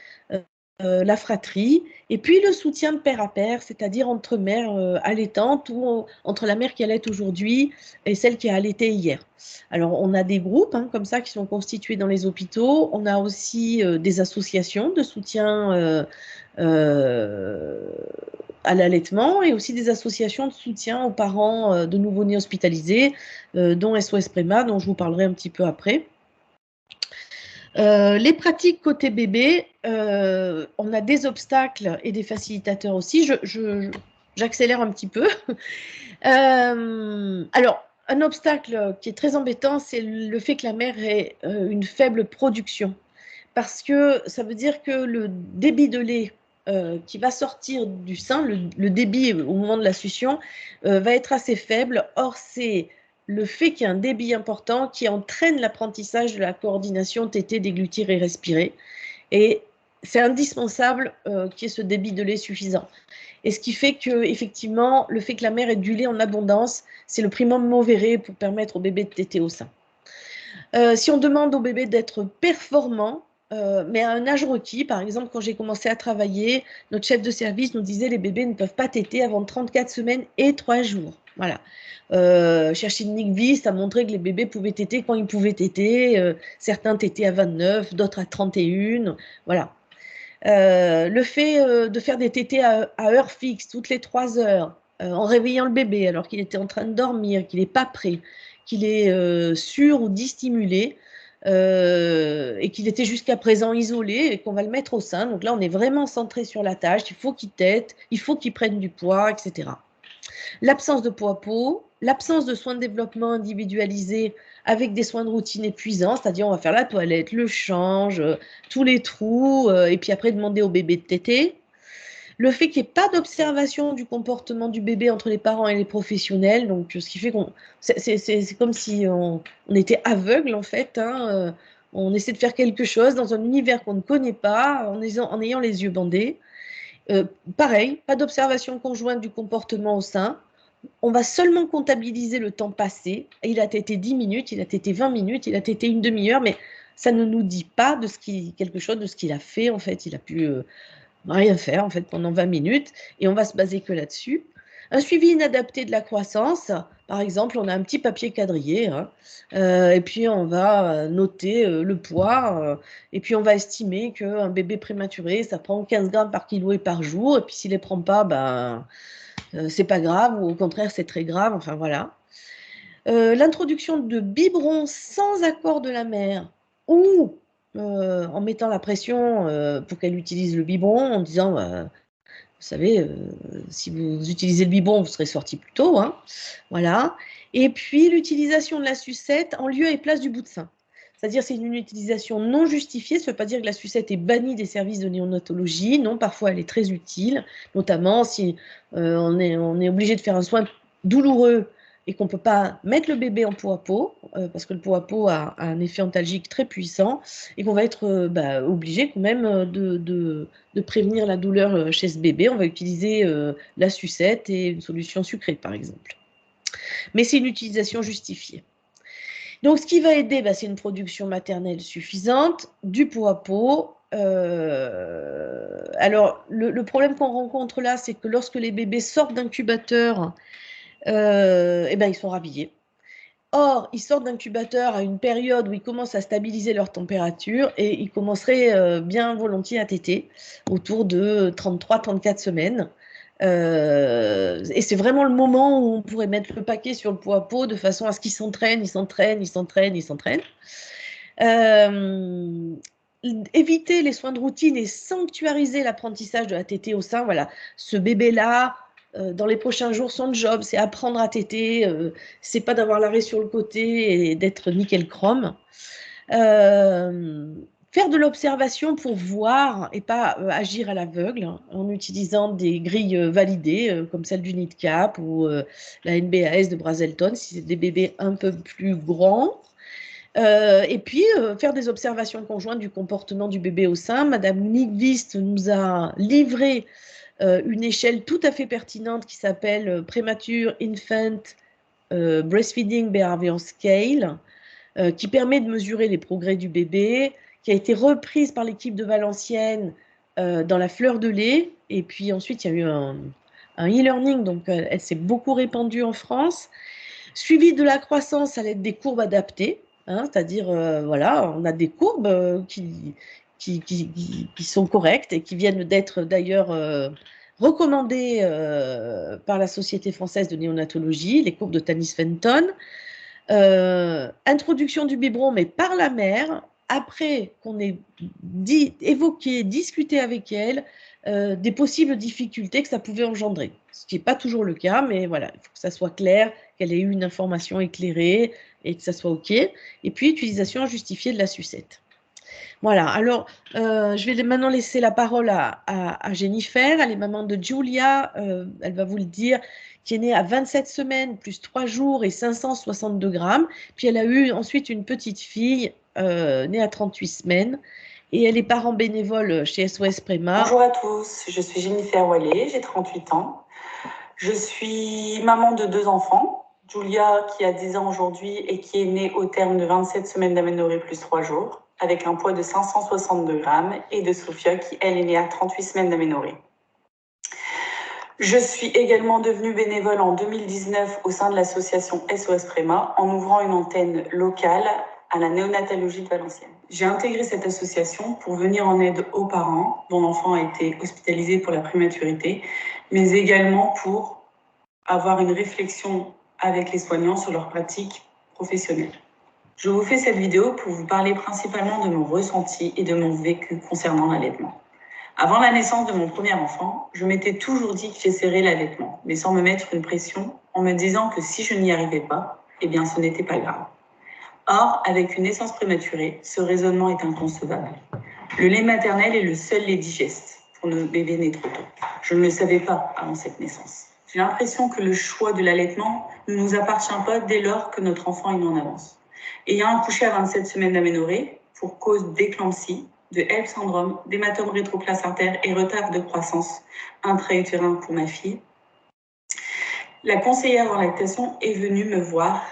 La fratrie, et puis le soutien de pair à pair, c'est-à-dire entre mères allaitantes ou entre la mère qui allaite aujourd'hui et celle qui a allaité hier. Alors, on a des groupes hein, comme ça qui sont constitués dans les hôpitaux. On a aussi des associations de soutien à l'allaitement et aussi des associations de soutien aux parents de nouveau-nés hospitalisés, dont SOS Préma, dont je vous parlerai un petit peu après. Les pratiques côté bébé, on a des obstacles et des facilitateurs aussi. J'accélère un petit peu. Alors, un obstacle qui est très embêtant, c'est le fait que la mère ait une faible production. Parce que ça veut dire que le débit de lait qui va sortir du sein, le débit au moment de la succion, va être assez faible. Or, c'est le fait qu'il y ait un débit important qui entraîne l'apprentissage de la coordination tétée, déglutir et respirer. Et c'est indispensable qu'il y ait ce débit de lait suffisant. Et ce qui fait que, effectivement, le fait que la mère ait du lait en abondance, c'est le primum movere pour permettre au bébé de téter au sein. Si on demande au bébé d'être performant, mais à un âge requis, par exemple, quand j'ai commencé à travailler, notre chef de service nous disait les bébés ne peuvent pas téter avant 34 semaines et 3 jours. Voilà. Chercher Nick Vist a montré que les bébés pouvaient téter quand ils pouvaient téter. Certains tétaient à 29, d'autres à 31. Voilà. Le fait de faire des tétés à heure fixe, toutes les 3 heures, en réveillant le bébé alors qu'il était en train de dormir, qu'il n'est pas prêt, qu'il est sur ou distimulé, et qu'il était jusqu'à présent isolé et qu'on va le mettre au sein. Donc là, on est vraiment centré sur la tâche. Il faut qu'il tète, il faut qu'il prenne du poids, etc. L'absence de peau à peau, l'absence de soins de développement individualisés avec des soins de routine épuisants, c'est-à-dire on va faire la toilette, le change, tous les trous, et puis après demander au bébé de téter. Le fait qu'il n'y ait pas d'observation du comportement du bébé entre les parents et les professionnels, donc ce qui fait qu'on, c'est comme si on était aveugle en fait, hein, on essaie de faire quelque chose dans un univers qu'on ne connaît pas, en ayant les yeux bandés. Euh, Pareil, pas d'observation conjointe du comportement au sein. On va seulement comptabiliser le temps passé. Il a tété 10 minutes, il a tété 20 minutes, il a tété une demi-heure, mais ça ne nous dit pas quelque chose de ce qu'il a fait. En fait, il a pu rien faire en fait pendant 20 minutes et on va se baser que là-dessus. Un suivi inadapté de la croissance, par exemple, on a un petit papier quadrillé, hein, et puis on va noter le poids, et puis on va estimer qu'un bébé prématuré, ça prend 15 grammes par kilo et par jour, et puis s'il ne les prend pas, ben, c'est pas grave, ou au contraire, c'est très grave, enfin voilà. L'introduction de biberons sans accord de la mère ou en mettant la pression pour qu'elle utilise le biberon en disant vous savez, si vous utilisez le biberon, vous serez sorti plus tôt. Hein. Voilà. Et puis l'utilisation de la sucette en lieu et place du bout de sein. C'est-à-dire c'est une utilisation non justifiée. Ça ne veut pas dire que la sucette est bannie des services de néonatologie. Non, parfois elle est très utile, notamment si on est obligé de faire un soin douloureux et qu'on ne peut pas mettre le bébé en peau à peau, parce que le peau à peau a un effet antalgique très puissant, et qu'on va être obligé quand même de prévenir la douleur chez ce bébé. On va utiliser la sucette et une solution sucrée, par exemple. Mais c'est une utilisation justifiée. Donc, ce qui va aider, c'est une production maternelle suffisante, du pot à pot. Alors, le problème qu'on rencontre là, c'est que lorsque les bébés sortent d'incubateur, ils sont rhabillés. Or, ils sortent d'incubateur à une période où ils commencent à stabiliser leur température et ils commenceraient bien volontiers à téter autour de 33-34 semaines. Et c'est vraiment le moment où on pourrait mettre le paquet sur le pot à pot de façon à ce qu'ils s'entraînent, ils s'entraînent, ils s'entraînent, ils s'entraînent. Éviter les soins de routine et sanctuariser l'apprentissage de la tétée au sein. Voilà, ce bébé-là, dans les prochains jours, son job, c'est apprendre à téter, c'est pas d'avoir l'arrêt sur le côté et d'être nickel chrome. Faire de l'observation pour voir et pas agir à l'aveugle en utilisant des grilles validées comme celle du NIDCAP ou la NBAS de Brazelton si c'est des bébés un peu plus grands. Et puis, faire des observations conjointes du comportement du bébé au sein. Madame Nigvist nous a livré une échelle tout à fait pertinente qui s'appelle Premature Infant Breastfeeding Behavior Scale, qui permet de mesurer les progrès du bébé, qui a été reprise par l'équipe de Valenciennes dans la fleur de lait. Et puis ensuite, il y a eu un e-learning, donc elle s'est beaucoup répandue en France. Suivi de la croissance à l'aide des courbes adaptées, hein, c'est-à-dire, voilà, on a des courbes qui sont correctes et qui viennent d'être d'ailleurs recommandées par la Société française de néonatologie, les courbes de Tanis Fenton. Introduction du biberon, mais par la mère, après qu'on ait évoqué, discuté avec elle des possibles difficultés que ça pouvait engendrer. Ce qui n'est pas toujours le cas, mais voilà, il faut que ça soit clair, qu'elle ait eu une information éclairée et que ça soit OK. Et puis, utilisation justifiée de la sucette. Voilà, alors je vais maintenant laisser la parole à Jennifer, elle est maman de Julia, elle va vous le dire, qui est née à 27 semaines, plus 3 jours et 562 grammes. Puis elle a eu ensuite une petite fille née à 38 semaines et elle est parent bénévole chez SOS Préma. Bonjour à tous, je suis Jennifer Wallet, j'ai 38 ans. Je suis maman de 2 enfants, Julia qui a 10 ans aujourd'hui et qui est née au terme de 27 semaines d'aménorrhée plus 3 jours, avec un poids de 562 grammes, et de Sophia qui, elle, est née à 38 semaines d'aménorrhée. Je suis également devenue bénévole en 2019 au sein de l'association SOS Préma en ouvrant une antenne locale à la néonatologie de Valenciennes. J'ai intégré cette association pour venir en aide aux parents dont l'enfant a été hospitalisé pour la prématurité, mais également pour avoir une réflexion avec les soignants sur leurs pratiques professionnelles. Je vous fais cette vidéo pour vous parler principalement de mon ressenti et de mon vécu concernant l'allaitement. Avant la naissance de mon premier enfant, je m'étais toujours dit que j'essaierais l'allaitement, mais sans me mettre une pression, en me disant que si je n'y arrivais pas, eh bien ce n'était pas grave. Or, avec une naissance prématurée, ce raisonnement est inconcevable. Le lait maternel est le seul lait digeste pour nos bébés nés trop tôt. Je ne le savais pas avant cette naissance. J'ai l'impression que le choix de l'allaitement ne nous appartient pas dès lors que notre enfant est en avance. Ayant accouché à 27 semaines d'aménorrhée, pour cause d'éclampsie, de HELLP syndrome, d'hématome rétroplacentaire et retard de croissance intra-utérin pour ma fille, la conseillère en lactation est venue me voir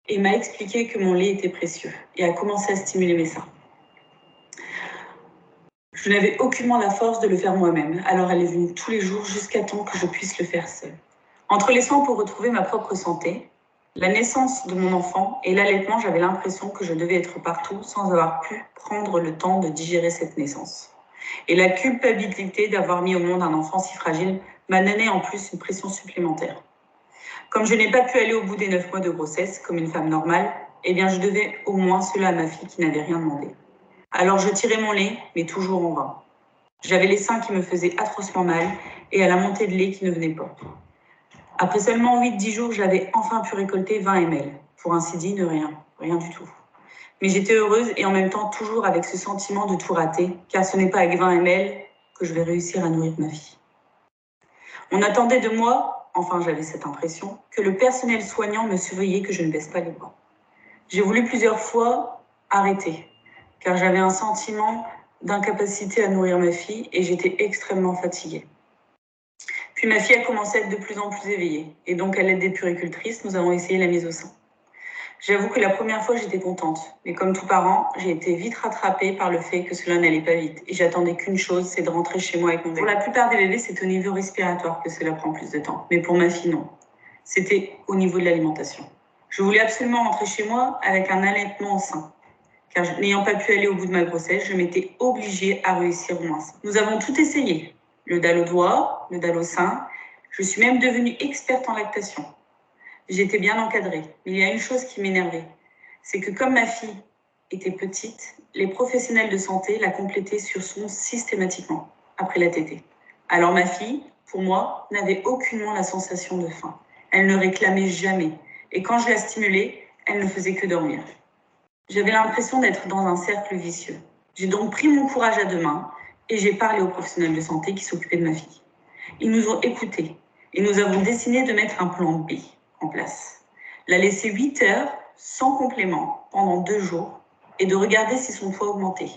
et m'a expliqué que mon lait était précieux et a commencé à stimuler mes seins. Je n'avais aucunement la force de le faire moi-même, alors elle est venue tous les jours jusqu'à temps que je puisse le faire seule. Entre les soins pour retrouver ma propre santé, la naissance de mon enfant et l'allaitement, j'avais l'impression que je devais être partout sans avoir pu prendre le temps de digérer cette naissance. Et la culpabilité d'avoir mis au monde un enfant si fragile m'a donné en plus une pression supplémentaire. Comme je n'ai pas pu aller au bout des 9 mois de grossesse comme une femme normale, eh bien je devais au moins cela à ma fille qui n'avait rien demandé. Alors je tirais mon lait, mais toujours en vain. J'avais les seins qui me faisaient atrocement mal et à la montée de lait qui ne venait pas. Après seulement 8-10 jours, j'avais enfin pu récolter 20 ml. Pour ainsi dire, rien du tout. Mais j'étais heureuse et en même temps toujours avec ce sentiment de tout rater, car ce n'est pas avec 20 ml que je vais réussir à nourrir ma fille. On attendait de moi, enfin j'avais cette impression, que le personnel soignant me surveillait que je ne baisse pas les bras. J'ai voulu plusieurs fois arrêter, car j'avais un sentiment d'incapacité à nourrir ma fille et j'étais extrêmement fatiguée. Puis ma fille a commencé à être de plus en plus éveillée, et donc à l'aide des puéricultrices, nous avons essayé la mise au sein. J'avoue que la première fois, j'étais contente, mais comme tout parent, j'ai été vite rattrapée par le fait que cela n'allait pas vite, et j'attendais qu'une chose, c'est de rentrer chez moi avec mon bébé. Pour la plupart des bébés, c'est au niveau respiratoire que cela prend plus de temps, mais pour ma fille, non. C'était au niveau de l'alimentation. Je voulais absolument rentrer chez moi avec un allaitement au sein, car n'ayant pas pu aller au bout de ma grossesse, je m'étais obligée à réussir au moins ça. Nous avons tout essayé, le dalle au doigt, le dalle au sein. Je suis même devenue experte en lactation. J'étais bien encadrée, mais il y a une chose qui m'énervait, c'est que comme ma fille était petite, les professionnels de santé la complétaient sur son systématiquement, après la tétée. Alors ma fille, pour moi, n'avait aucunement la sensation de faim. Elle ne réclamait jamais, et quand je la stimulais, elle ne faisait que dormir. J'avais l'impression d'être dans un cercle vicieux. J'ai donc pris mon courage à deux mains et j'ai parlé aux professionnels de santé qui s'occupaient de ma fille. Ils nous ont écoutés et nous avons décidé de mettre un plan B en place. La laisser 8 heures sans complément pendant 2 jours et de regarder si son poids augmentait.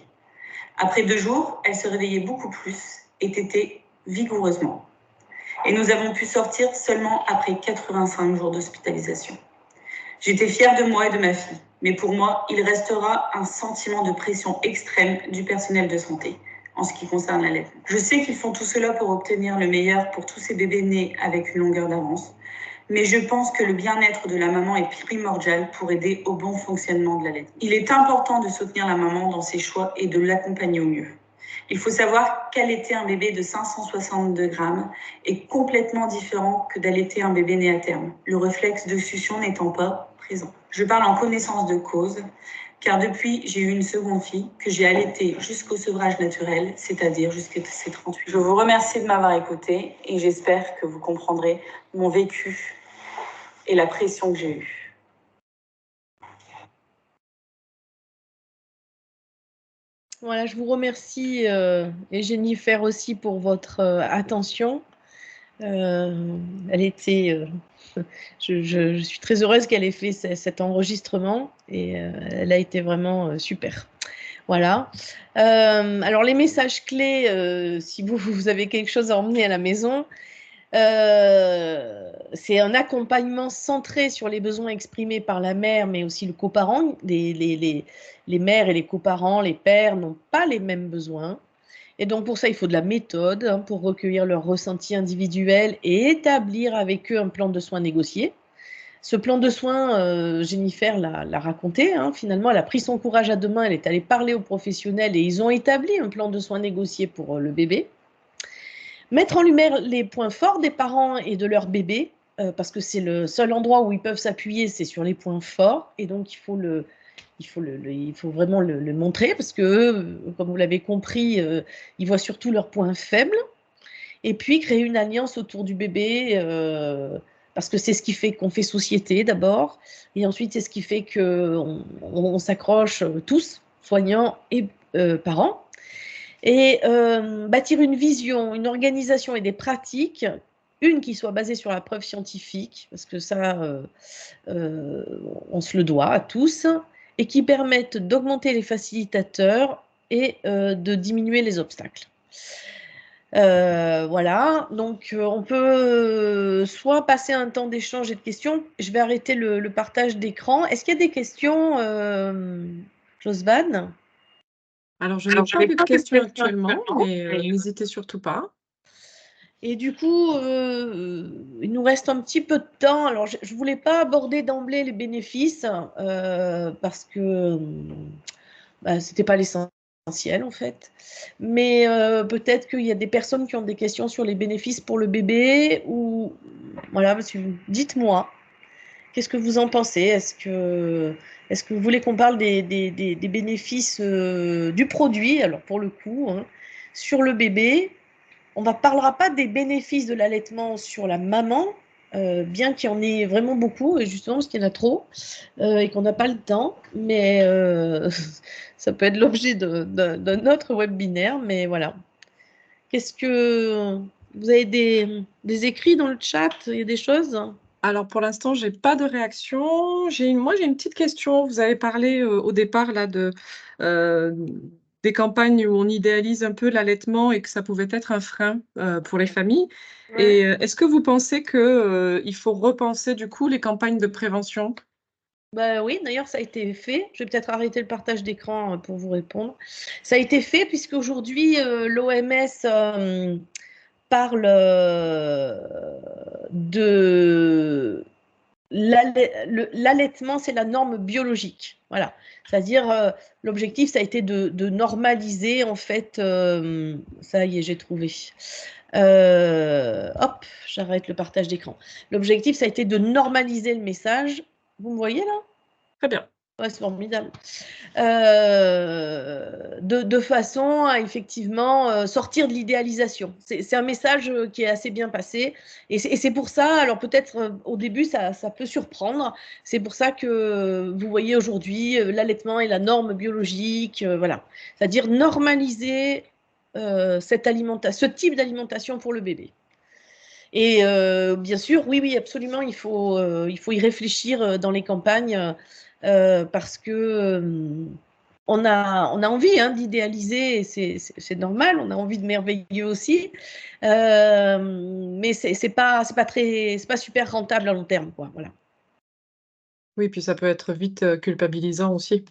Après 2 jours, elle se réveillait beaucoup plus et tétait vigoureusement. Et nous avons pu sortir seulement après 85 jours d'hospitalisation. J'étais fière de moi et de ma fille, mais pour moi, il restera un sentiment de pression extrême du personnel de santé en ce qui concerne l'allaitement. Je sais qu'ils font tout cela pour obtenir le meilleur pour tous ces bébés nés avec une longueur d'avance, mais je pense que le bien-être de la maman est primordial pour aider au bon fonctionnement de l'allaitement. Il est important de soutenir la maman dans ses choix et de l'accompagner au mieux. Il faut savoir qu'allaiter un bébé de 562 grammes est complètement différent que d'allaiter un bébé né à terme, le réflexe de succion n'étant pas présent. Je parle en connaissance de cause, car depuis, j'ai eu une seconde fille que j'ai allaitée jusqu'au sevrage naturel, c'est-à-dire jusqu'à ses 38 jours. Je vous remercie de m'avoir écouté et j'espère que vous comprendrez mon vécu et la pression que j'ai eue. Voilà, je vous remercie et Jennifer aussi pour votre attention. Elle était, je suis très heureuse qu'elle ait fait cet enregistrement et elle a été vraiment super. Voilà. Alors les messages clés, si vous avez quelque chose à emmener à la maison, c'est un accompagnement centré sur les besoins exprimés par la mère, mais aussi le coparent. Les mères et les coparents, les pères n'ont pas les mêmes besoins. Et donc, pour ça, il faut de la méthode pour recueillir leurs ressentis individuels et établir avec eux un plan de soins négocié. Ce plan de soins, Jennifer l'a raconté, hein, finalement, elle a pris son courage à deux mains, elle est allée parler aux professionnels et ils ont établi un plan de soins négocié pour le bébé. Mettre en lumière les points forts des parents et de leur bébé, parce que c'est le seul endroit où ils peuvent s'appuyer, c'est sur les points forts, et donc il faut vraiment le montrer, parce que, comme vous l'avez compris, ils voient surtout leurs points faibles. Et puis créer une alliance autour du bébé, parce que c'est ce qui fait qu'on fait société d'abord, et ensuite c'est ce qui fait qu'on s'accroche tous, soignants et parents, et bâtir une vision, une organisation et des pratiques, une qui soit basée sur la preuve scientifique, parce que ça, on se le doit à tous, et qui permettent d'augmenter les facilitateurs et de diminuer les obstacles. Voilà, donc on peut soit passer un temps d'échange et de questions. Je vais arrêter le partage d'écran. Est-ce qu'il y a des questions, Josvan? Alors, je n'ai pas de questions actuellement, mais n'hésitez surtout pas. Et du coup, il nous reste un petit peu de temps. Alors, je ne voulais pas aborder d'emblée les bénéfices parce que ce n'était pas l'essentiel en fait. Mais peut-être qu'il y a des personnes qui ont des questions sur les bénéfices pour le bébé ou voilà, dites-moi, qu'est-ce que vous en pensez? Est-ce que vous voulez qu'on parle des bénéfices du produit, alors pour le coup, hein, sur le bébé? On ne parlera pas des bénéfices de l'allaitement sur la maman, bien qu'il y en ait vraiment beaucoup, et justement parce qu'il y en a trop, et qu'on n'a pas le temps, mais ça peut être l'objet d'un autre webinaire, mais voilà. Qu'est-ce que... Vous avez des écrits dans le chat? Il y a des choses? Alors, pour l'instant, j'ai pas de réaction. Moi, j'ai une petite question. Vous avez parlé au départ là euh, des campagnes où on idéalise un peu l'allaitement et que ça pouvait être un frein pour les familles. Ouais. Et est-ce que vous pensez que il faut repenser du coup les campagnes de prévention? Bah oui, d'ailleurs, ça a été fait. Je vais peut-être arrêter le partage d'écran pour vous répondre. Ça a été fait puisque aujourd'hui, l'OMS parle de l'allaitement, c'est la norme biologique. Voilà. C'est-à-dire, l'objectif, ça a été de normaliser, en fait, ça y est, j'ai trouvé. Hop, j'arrête le partage d'écran. L'objectif, ça a été de normaliser le message. Vous me voyez là? Très bien. Ouais, c'est formidable. De façon à effectivement sortir de l'idéalisation. C'est un message qui est assez bien passé. Et c'est pour ça, alors peut-être au début, ça peut surprendre. C'est pour ça que vous voyez aujourd'hui l'allaitement est la norme biologique. Voilà. C'est-à-dire normaliser ce type d'alimentation pour le bébé. Et bien sûr, oui, absolument, il faut y réfléchir dans les campagnes parce que on a envie d'idéaliser, c'est normal, on a envie de merveilleux aussi, mais c'est pas super rentable à long terme, quoi. Voilà. Oui, puis ça peut être vite culpabilisant aussi.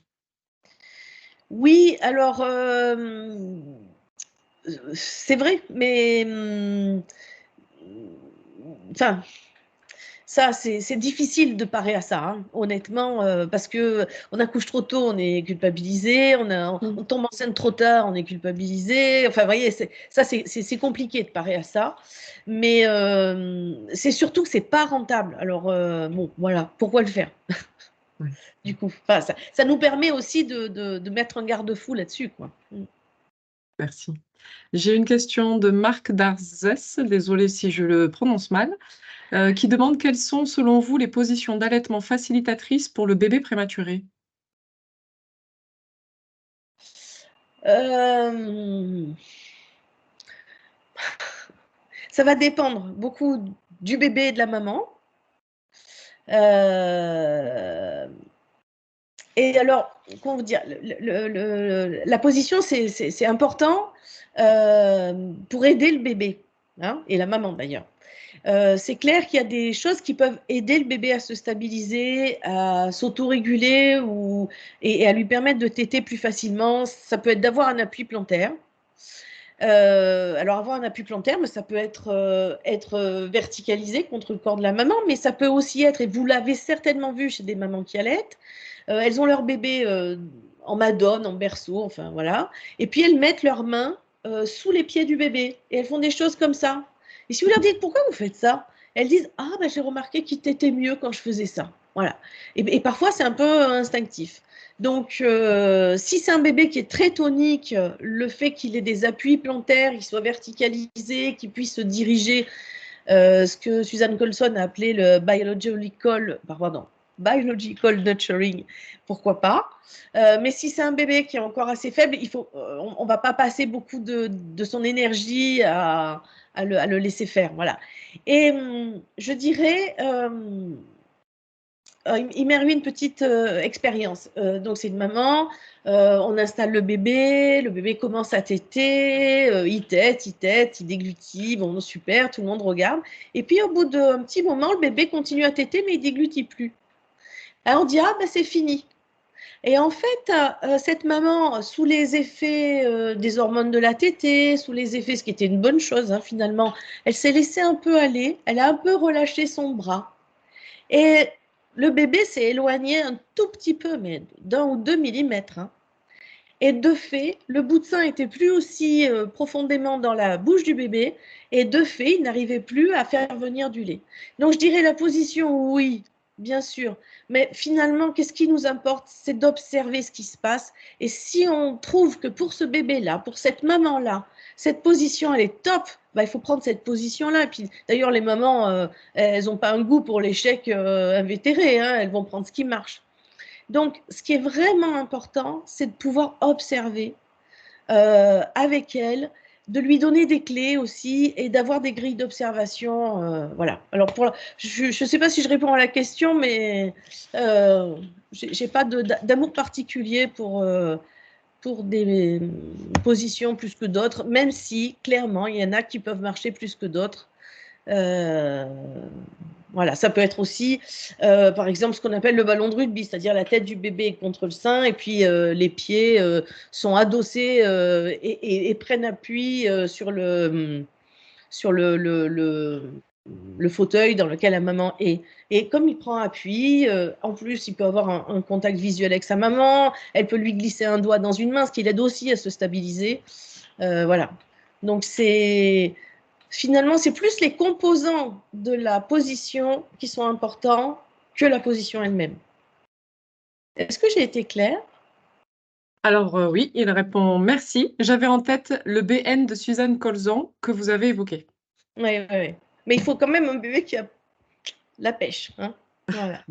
Oui, alors c'est vrai, mais enfin. Ça, c'est difficile de parer à ça, hein, honnêtement, parce qu'on accouche trop tôt, on est culpabilisé, on tombe enceinte trop tard, on est culpabilisé. Enfin, vous voyez, c'est compliqué de parer à ça. Mais c'est surtout que c'est pas rentable. Alors, bon, voilà, pourquoi le faire? Ouais. Du coup, enfin, ça nous permet aussi de mettre un garde-fou là-dessus, quoi. Merci. J'ai une question de Marc Darzès, désolée si je le prononce mal, qui demande quelles sont, selon vous, les positions d'allaitement facilitatrices pour le bébé prématuré? Euh, Ça va dépendre beaucoup du bébé et de la maman. Et alors, comment vous dire, la position, c'est important pour aider le bébé, hein, et la maman d'ailleurs. C'est clair qu'il y a des choses qui peuvent aider le bébé à se stabiliser, à s'autoréguler et à lui permettre de téter plus facilement. Ça peut être d'avoir un appui plantaire. Alors avant un appui plantaire, mais ça peut être verticalisé contre le corps de la maman, mais ça peut aussi être, et vous l'avez certainement vu chez des mamans qui allaitent, elles ont leur bébé en madone, en berceau, enfin voilà, et puis elles mettent leurs mains sous les pieds du bébé, et elles font des choses comme ça. Et si vous leur dites pourquoi vous faites ça, elles disent ah ben j'ai remarqué qu'il t'était mieux quand je faisais ça. Voilà. Et parfois c'est un peu instinctif. Donc, si c'est un bébé qui est très tonique, le fait qu'il ait des appuis plantaires, qu'il soit verticalisé, qu'il puisse se diriger, ce que Suzanne Colson a appelé le biological nurturing, pourquoi pas. Mais si c'est un bébé qui est encore assez faible, on ne va pas passer beaucoup de son énergie à le laisser faire. Voilà. Et je dirais il m'est arrivé une petite expérience. Donc, c'est une maman, on installe le bébé commence à téter, il tète, il déglutit, bon, super, tout le monde regarde. Et puis, au bout d'un petit moment, le bébé continue à téter, mais il déglutit plus. Alors, on dit, ah, ben, c'est fini. Et en fait, cette maman, sous les effets des hormones de la tétée, sous les effets, ce qui était une bonne chose, hein, finalement, elle s'est laissée un peu aller, elle a un peu relâché son bras. Et le bébé s'est éloigné un tout petit peu, mais d'1 ou 2 millimètres. Hein. Et de fait, le bout de sein était plus aussi profondément dans la bouche du bébé. Et de fait, il n'arrivait plus à faire venir du lait. Donc, je dirais la position, oui, bien sûr. Mais finalement, qu'est-ce qui nous importe? C'est d'observer ce qui se passe. Et si on trouve que pour ce bébé-là, pour cette maman-là, cette position, elle est top, bah, il faut prendre cette position-là. Et puis, d'ailleurs, les mamans, elles n'ont pas un goût pour l'échec invétéré. Hein, elles vont prendre ce qui marche. Donc, ce qui est vraiment important, c'est de pouvoir observer avec elle, de lui donner des clés aussi et d'avoir des grilles d'observation. Voilà. Alors, je ne sais pas si je réponds à la question, mais je n'ai pas d'amour particulier pour des positions plus que d'autres, même si, clairement, il y en a qui peuvent marcher plus que d'autres. Voilà, ça peut être aussi, par exemple, ce qu'on appelle le ballon de rugby, c'est-à-dire la tête du bébé contre le sein et puis les pieds sont adossés et prennent appui sur le fauteuil dans lequel la maman est. Et comme il prend appui, en plus, il peut avoir un contact visuel avec sa maman, elle peut lui glisser un doigt dans une main, ce qui l'aide aussi à se stabiliser. Voilà. Donc, finalement, c'est plus les composants de la position qui sont importants que la position elle-même. Est-ce que j'ai été claire? Alors oui, il répond merci. J'avais en tête le BN de Suzanne Colson que vous avez évoqué. Oui. Mais il faut quand même un bébé qui a la pêche. Hein, voilà.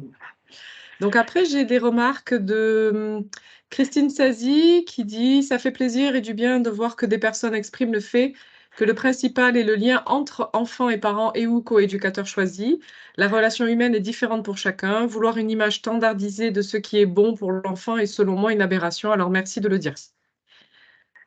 Donc après, j'ai des remarques de Christine Sazi qui dit « Ça fait plaisir et du bien de voir que des personnes expriment le fait que le principal est le lien entre enfants et parents et ou co-éducateurs choisis. La relation humaine est différente pour chacun. Vouloir une image standardisée de ce qui est bon pour l'enfant est selon moi une aberration. Alors merci de le dire. »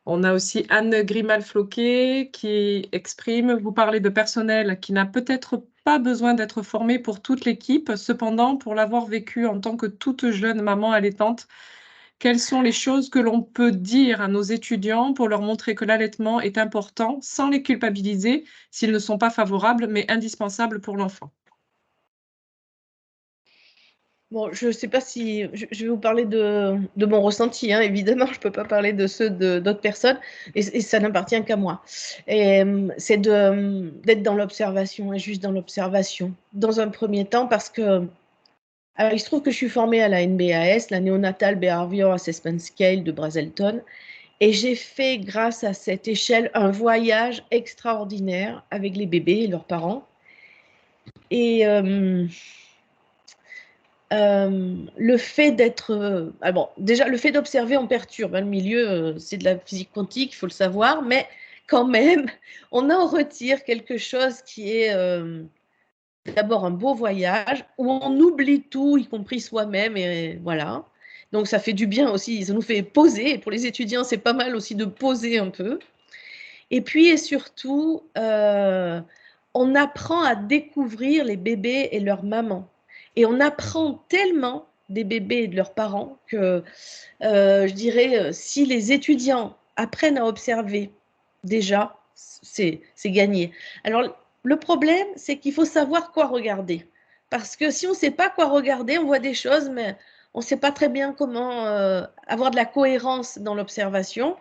On a aussi Anne Grimal-Floquet qui exprime « Vous parlez de personnel qui n'a peut-être pas besoin d'être formé pour toute l'équipe. Cependant, pour l'avoir vécu en tant que toute jeune maman allaitante, quelles sont les choses que l'on peut dire à nos étudiants pour leur montrer que l'allaitement est important sans les culpabiliser s'ils ne sont pas favorables, mais indispensables pour l'enfant ?» Bon, je ne sais pas si je vais vous parler de mon ressenti. Hein, évidemment, je ne peux pas parler de ceux d'autres personnes et ça n'appartient qu'à moi. Et c'est d'être dans l'observation et juste dans l'observation dans un premier temps parce que alors, il se trouve que je suis formée à la NBAS, la Neonatal Behavior Assessment Scale de Brazelton, et j'ai fait, grâce à cette échelle, un voyage extraordinaire avec les bébés et leurs parents. Et le fait d'être... bon, déjà, le fait d'observer, on perturbe. Hein, le milieu, c'est de la physique quantique, il faut le savoir, mais quand même, on en retire quelque chose qui est d'abord un beau voyage, où on oublie tout, y compris soi-même, et voilà. Donc, ça fait du bien aussi, ça nous fait poser. Et pour les étudiants, c'est pas mal aussi de poser un peu. Et puis, et surtout, on apprend à découvrir les bébés et leurs mamans. Et on apprend tellement des bébés et de leurs parents que je dirais, si les étudiants apprennent à observer déjà, c'est gagné. Alors, le problème, c'est qu'il faut savoir quoi regarder. Parce que si on ne sait pas quoi regarder, on voit des choses, mais on ne sait pas très bien comment avoir de la cohérence dans l'observation.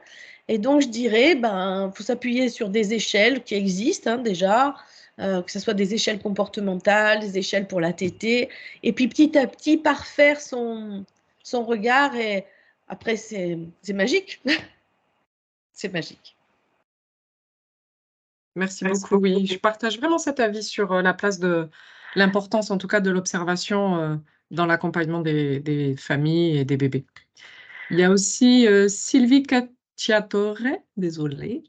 Et donc, je dirais, ben, faut s'appuyer sur des échelles qui existent déjà, que ce soit des échelles comportementales, des échelles pour la TT, et puis petit à petit, parfaire son regard. Et après, c'est magique. C'est magique. Merci beaucoup. Oui, je partage vraiment cet avis sur la place de l'importance, en tout cas, de l'observation dans l'accompagnement des familles et des bébés. Il y a aussi Sylvie Cacciatore, désolée.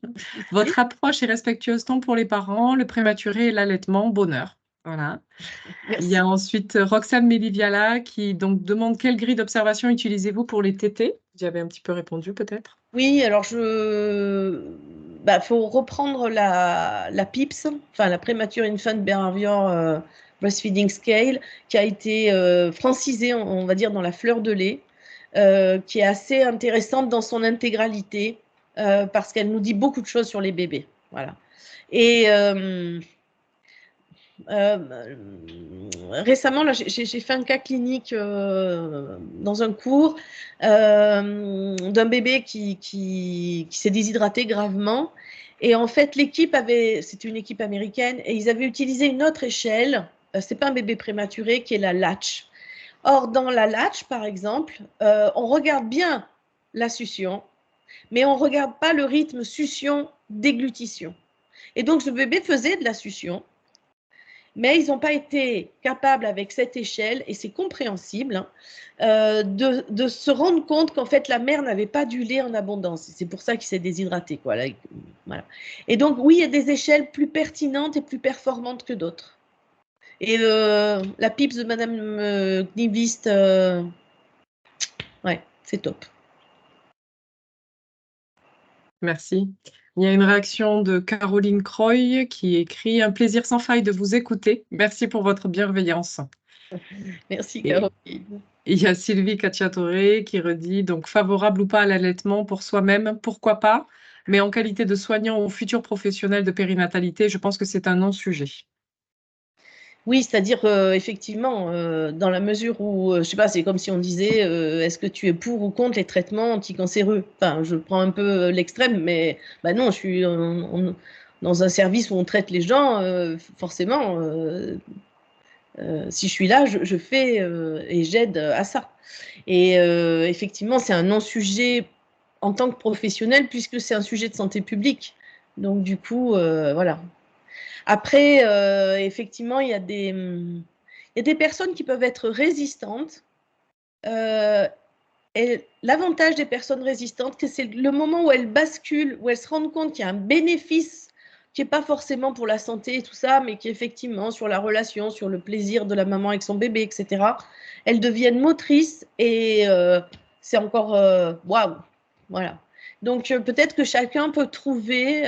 Votre approche est respectueuse tant pour les parents, le prématuré et l'allaitement, bonheur. Voilà. Merci. Il y a ensuite Roxane Mediviala qui donc demande quelle grille d'observation utilisez-vous pour les tétés? Vous y avez un petit peu répondu peut-être? Oui, alors faut reprendre la PIPS, enfin la Premature Infant Behavior Breastfeeding Scale, qui a été francisée, on va dire, dans la fleur de lait, qui est assez intéressante dans son intégralité, parce qu'elle nous dit beaucoup de choses sur les bébés. Voilà. Et récemment, là, j'ai fait un cas clinique dans un cours d'un bébé qui s'est déshydraté gravement. Et en fait, c'était une équipe américaine, et ils avaient utilisé une autre échelle. C'est pas un bébé prématuré, qui est la latch. Or, dans la latch, par exemple, on regarde bien la succion, mais on ne regarde pas le rythme succion-déglutition. Et donc, ce bébé faisait de la succion, mais ils n'ont pas été capables, avec cette échelle, et c'est compréhensible, de se rendre compte qu'en fait la mère n'avait pas du lait en abondance. C'est pour ça qu'il s'est déshydraté, quoi. Là, voilà. Et donc oui, il y a des échelles plus pertinentes et plus performantes que d'autres. Et la PIPS de Madame Knivist, ouais, c'est top. Merci. Il y a une réaction de Caroline Croy qui écrit « Un plaisir sans faille de vous écouter. Merci pour votre bienveillance. » Merci, Et Caroline. il y a Sylvie Cacciatore qui redit « Donc, favorable ou pas à l'allaitement pour soi-même, pourquoi pas, mais en qualité de soignant ou futur professionnel de périnatalité, je pense que c'est un non-sujet. » Oui, c'est-à-dire effectivement, dans la mesure où, je sais pas, c'est comme si on disait, est-ce que tu es pour ou contre les traitements anticancéreux? Enfin, je prends un peu l'extrême, mais bah non, je suis dans un service où on traite les gens, forcément, si je suis là, je fais et j'aide à ça. Et effectivement, c'est un non-sujet en tant que professionnel, puisque c'est un sujet de santé publique. Donc du coup, voilà. Après, effectivement, il y a des personnes qui peuvent être résistantes. Et l'avantage des personnes résistantes, c'est le moment où elles basculent, où elles se rendent compte qu'il y a un bénéfice qui n'est pas forcément pour la santé et tout ça, mais qui est effectivement sur la relation, sur le plaisir de la maman avec son bébé, etc. Elles deviennent motrices et c'est encore waouh, voilà. Donc peut-être que chacun peut trouver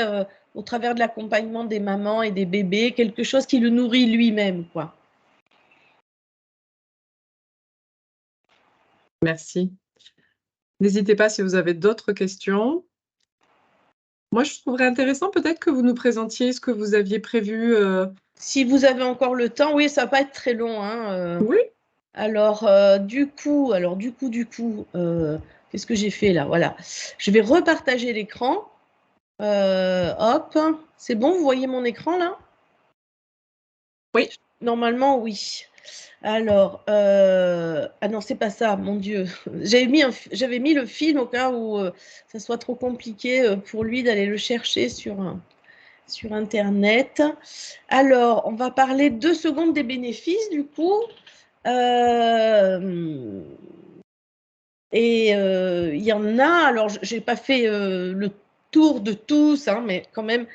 au travers de l'accompagnement des mamans et des bébés quelque chose qui le nourrit lui-même, quoi. Merci. N'hésitez pas si vous avez d'autres questions. Moi, je trouverais intéressant peut-être que vous nous présentiez ce que vous aviez prévu. Si vous avez encore le temps, oui, ça va pas être très long, hein. Oui. Alors, du coup, qu'est-ce que j'ai fait là? Voilà. Je vais repartager l'écran. Hop. C'est bon, vous voyez mon écran là? Oui. Normalement, oui. Alors, ah non, c'est pas ça, mon Dieu. J'avais mis le film au cas où ça soit trop compliqué pour lui d'aller le chercher sur Internet. Alors, on va parler 2 secondes des bénéfices, du coup. Et il y en a, alors je n'ai pas fait le tour de tous, hein, mais quand même.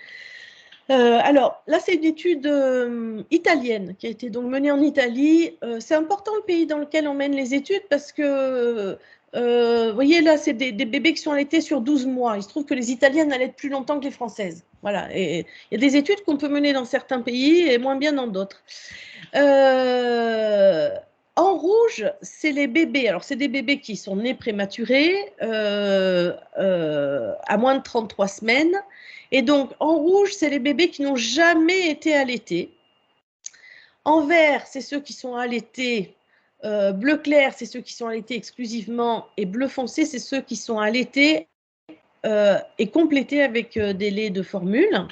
Alors là, c'est une étude italienne qui a été donc menée en Italie. C'est important le pays dans lequel on mène les études parce que, vous voyez, là, c'est des bébés qui sont allaités sur 12 mois. Il se trouve que les Italiennes allaitent plus longtemps que les Françaises. Voilà. Et il y a des études qu'on peut mener dans certains pays et moins bien dans d'autres. En rouge, c'est les bébés. Alors, c'est des bébés qui sont nés prématurés à moins de 33 semaines. Et donc, en rouge, c'est les bébés qui n'ont jamais été allaités. En vert, c'est ceux qui sont allaités. Bleu clair, c'est ceux qui sont allaités exclusivement. Et bleu foncé, c'est ceux qui sont allaités et complétés avec des laits de formule.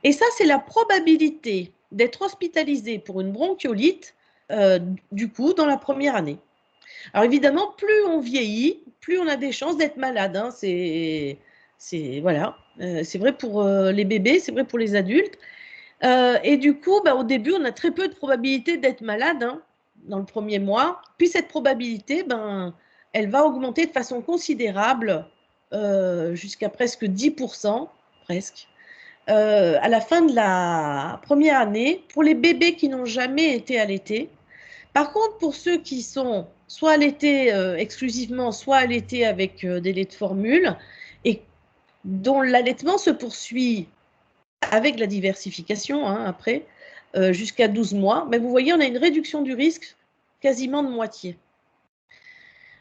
Et ça, c'est la probabilité d'être hospitalisé pour une bronchiolite, du coup, dans la première année. Alors évidemment, plus on vieillit, plus on a des chances d'être malade. Hein. Voilà. C'est vrai pour les bébés, c'est vrai pour les adultes. Et du coup, au début, on a très peu de probabilité d'être malade hein, dans le premier mois. Puis cette probabilité, elle va augmenter de façon considérable jusqu'à presque 10%, presque. À la fin de la première année, pour les bébés qui n'ont jamais été allaités. Par contre, pour ceux qui sont soit allaités exclusivement, soit allaités avec des laits de formule, et dont l'allaitement se poursuit avec la diversification hein, après, jusqu'à 12 mois, vous voyez, on a une réduction du risque quasiment de moitié.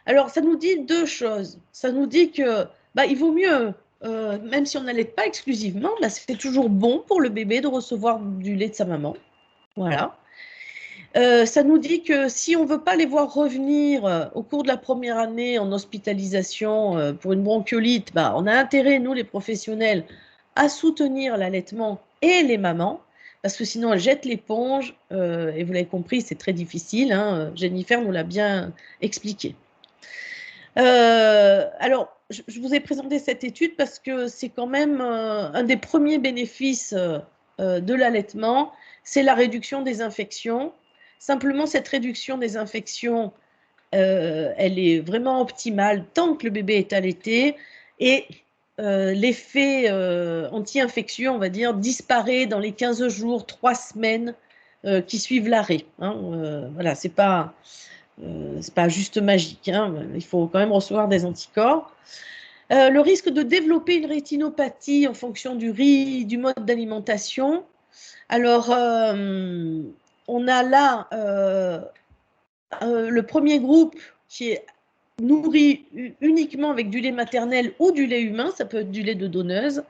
Alors, ça nous dit deux choses. Ça nous dit que il vaut mieux, même si on n'allaite pas exclusivement, c'est toujours bon pour le bébé de recevoir du lait de sa maman. Voilà. Ça nous dit que si on ne veut pas les voir revenir au cours de la première année en hospitalisation pour une bronchiolite, on a intérêt, nous les professionnels, à soutenir l'allaitement et les mamans, parce que sinon elles jettent l'éponge, et vous l'avez compris, c'est très difficile, hein, Jennifer nous l'a bien expliqué. Alors, je vous ai présenté cette étude parce que c'est quand même un des premiers bénéfices de l'allaitement, c'est la réduction des infections. Simplement, cette réduction des infections, elle est vraiment optimale tant que le bébé est allaité et l'effet anti-infectieux, on va dire, disparaît dans les 15 jours, 3 semaines qui suivent l'arrêt. Hein. Voilà, c'est pas juste magique. Hein. Il faut quand même recevoir des anticorps. Le risque de développer une rétinopathie en fonction du mode d'alimentation. Alors, on a là le premier groupe qui est nourri uniquement avec du lait maternel ou du lait humain, ça peut être du lait de donneuse,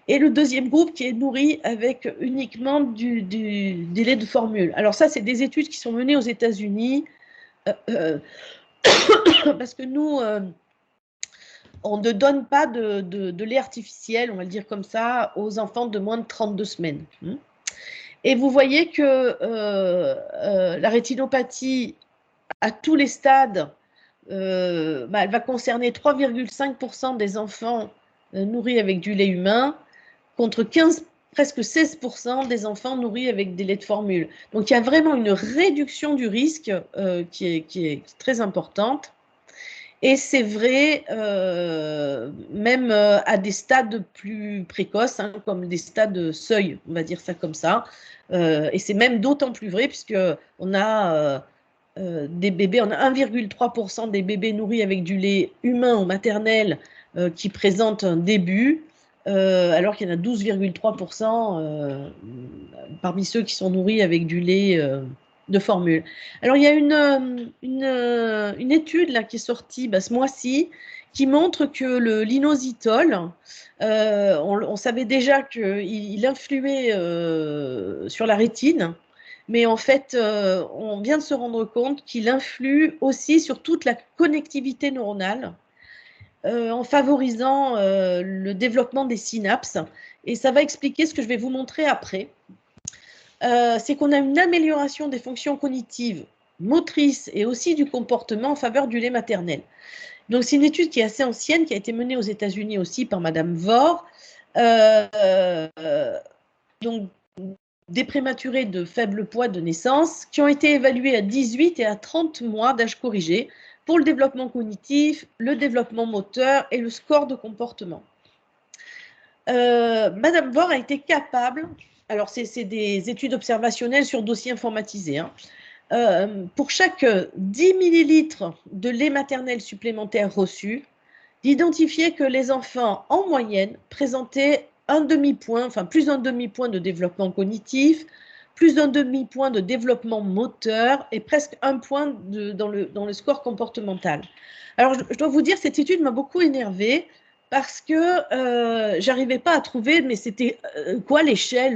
et le deuxième groupe qui est nourri avec uniquement des laits de formule. Alors ça, c'est des études qui sont menées aux États-Unis, parce que nous, on ne donne pas de lait artificiel, on va le dire comme ça, aux enfants de moins de 32 semaines. Et vous voyez que la rétinopathie, à tous les stades, elle va concerner 3,5% des enfants nourris avec du lait humain, contre presque 16% des enfants nourris avec des laits de formule. Donc il y a vraiment une réduction du risque qui est très importante. Et c'est vrai, même à des stades plus précoces, hein, comme des stades seuil, on va dire ça comme ça. Et c'est même d'autant plus vrai puisqu'on a des bébés, on a 1,3% des bébés nourris avec du lait humain ou maternel qui présentent un début, alors qu'il y en a 12,3% parmi ceux qui sont nourris avec du lait de formule. Alors, il y a une étude là, qui est sortie ce mois-ci qui montre que l'inositol, on savait déjà qu'il influait sur la rétine, mais en fait, on vient de se rendre compte qu'il influe aussi sur toute la connectivité neuronale en favorisant le développement des synapses. Et ça va expliquer ce que je vais vous montrer après. C'est qu'on a une amélioration des fonctions cognitives, motrices et aussi du comportement en faveur du lait maternel. Donc, c'est une étude qui est assez ancienne, qui a été menée aux États-Unis aussi par Madame Vore. Donc, des prématurés de faible poids de naissance qui ont été évalués à 18 et à 30 mois d'âge corrigé pour le développement cognitif, le développement moteur et le score de comportement. Madame Vore a été capable, alors c'est des études observationnelles sur dossier informatisé, hein, pour chaque 10 millilitres de lait maternel supplémentaire reçu, d'identifier que les enfants, en moyenne, présentaient un demi-point, enfin plus d'un demi-point de développement cognitif, plus d'un demi-point de développement moteur et presque 1 point dans le score comportemental. Alors, je dois vous dire, cette étude m'a beaucoup énervée parce que j'arrivais pas à trouver, mais c'était quoi l'échelle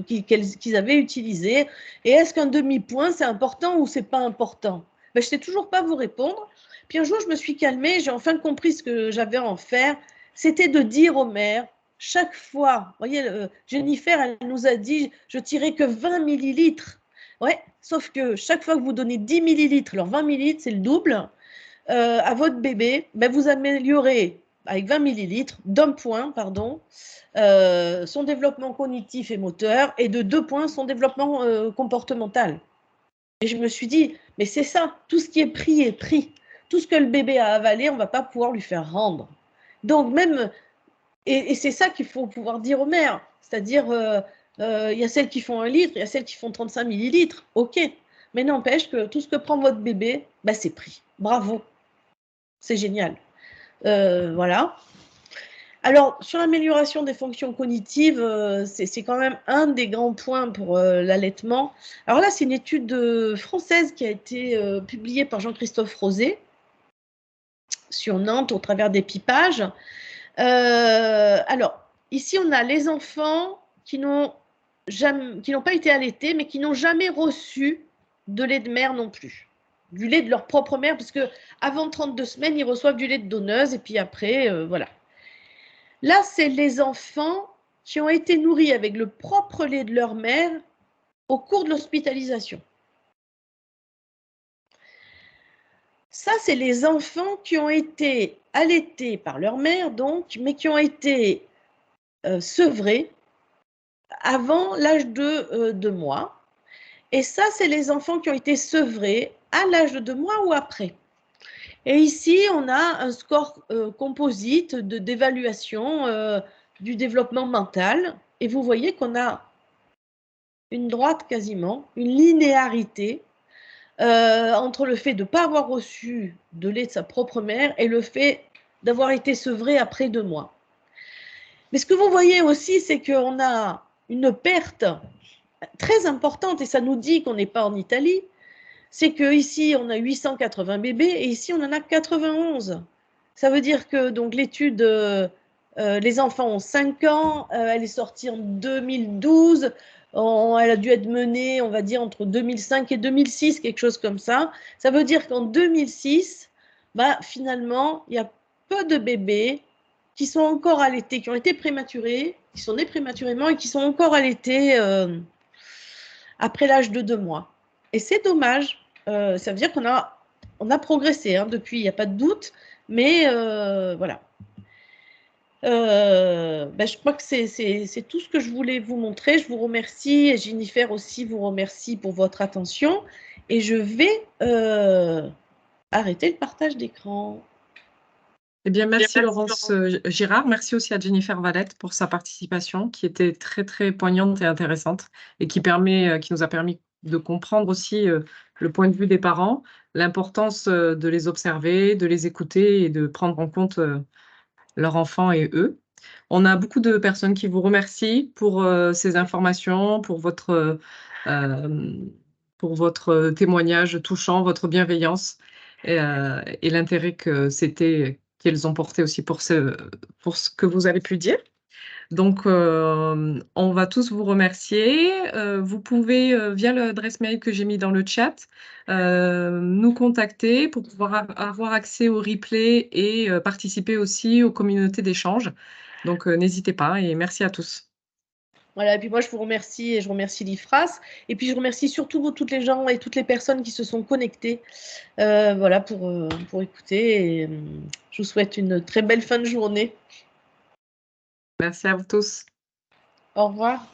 qu'ils avaient utilisée, et est-ce qu'un demi-point, c'est important ou c'est pas important? Ben, je sais toujours pas vous répondre. Puis un jour, je me suis calmée, j'ai enfin compris ce que j'avais à en faire, c'était de dire aux mères, chaque fois, vous voyez, Jennifer, elle nous a dit, je tirais que 20 millilitres. Ouais, sauf que chaque fois que vous donnez 10 millilitres, alors 20 millilitres, c'est le double, à votre bébé, ben vous améliorez avec 20 millilitres d'un point, pardon, son développement cognitif et moteur, et de 2 points son développement comportemental. Et je me suis dit, mais c'est ça, tout ce qui est pris est pris. Tout ce que le bébé a avalé, on ne va pas pouvoir lui faire rendre. Donc même, et c'est ça qu'il faut pouvoir dire aux mères, c'est-à-dire, il y a celles qui font 1 litre, il y a celles qui font 35 millilitres, ok, mais n'empêche que tout ce que prend votre bébé, ben c'est pris. Bravo, c'est génial. Voilà. Alors, sur l'amélioration des fonctions cognitives, c'est quand même un des grands points pour l'allaitement. Alors là, c'est une étude française qui a été publiée par Jean-Christophe Rosé sur Nantes au travers des pipages. Alors, ici, on a les enfants qui n'ont pas été allaités, mais qui n'ont jamais reçu de lait de mère non plus. Du lait de leur propre mère, parce que avant 32 semaines, ils reçoivent du lait de donneuse, et puis après, voilà. Là, c'est les enfants qui ont été nourris avec le propre lait de leur mère au cours de l'hospitalisation. Ça, c'est les enfants qui ont été allaités par leur mère, donc, mais qui ont été sevrés avant l'âge de 2 mois. Et ça, c'est les enfants qui ont été sevrés à l'âge de 2 mois ou après. Et ici, on a un score composite d'évaluation du développement mental. Et vous voyez qu'on a une droite quasiment, une linéarité entre le fait de ne pas avoir reçu de lait de sa propre mère et le fait d'avoir été sevré après 2 mois. Mais ce que vous voyez aussi, c'est qu'on a une perte très importante, et ça nous dit qu'on n'est pas en Italie, c'est qu'ici, on a 880 bébés et ici, on en a 91. Ça veut dire que donc l'étude, les enfants ont 5 ans, elle est sortie en 2012, elle a dû être menée, on va dire, entre 2005 et 2006, quelque chose comme ça. Ça veut dire qu'en 2006, bah, finalement, il y a peu de bébés qui sont encore allaités, qui ont été prématurés, qui sont nés prématurément et qui sont encore allaités après l'âge de 2 mois. Et c'est dommage. Ça veut dire qu'on a progressé hein, depuis, il n'y a pas de doute, mais voilà. Ben, je crois que c'est tout ce que je voulais vous montrer. Je vous remercie, et Jennifer aussi vous remercie pour votre attention. Et je vais arrêter le partage d'écran. Eh bien, merci Laurence Girard. Merci aussi à Jennifer Valette pour sa participation qui était très, très poignante et intéressante et qui nous a permis de comprendre aussi le point de vue des parents, l'importance de les observer, de les écouter et de prendre en compte leurs enfants et eux. On a beaucoup de personnes qui vous remercient pour ces informations, pour votre témoignage touchant, votre bienveillance et l'intérêt qu'elles ont porté aussi pour ce que vous avez pu dire. Donc, on va tous vous remercier. Vous pouvez, via l'adresse mail que j'ai mis dans le chat, nous contacter pour pouvoir avoir accès au replay et participer aussi aux communautés d'échange. Donc, n'hésitez pas et merci à tous. Voilà, et puis moi je vous remercie et je remercie l'IFRAS. Et puis je remercie surtout toutes les gens et toutes les personnes qui se sont connectées voilà, pour écouter. Et, je vous souhaite une très belle fin de journée. Merci à vous tous. Au revoir.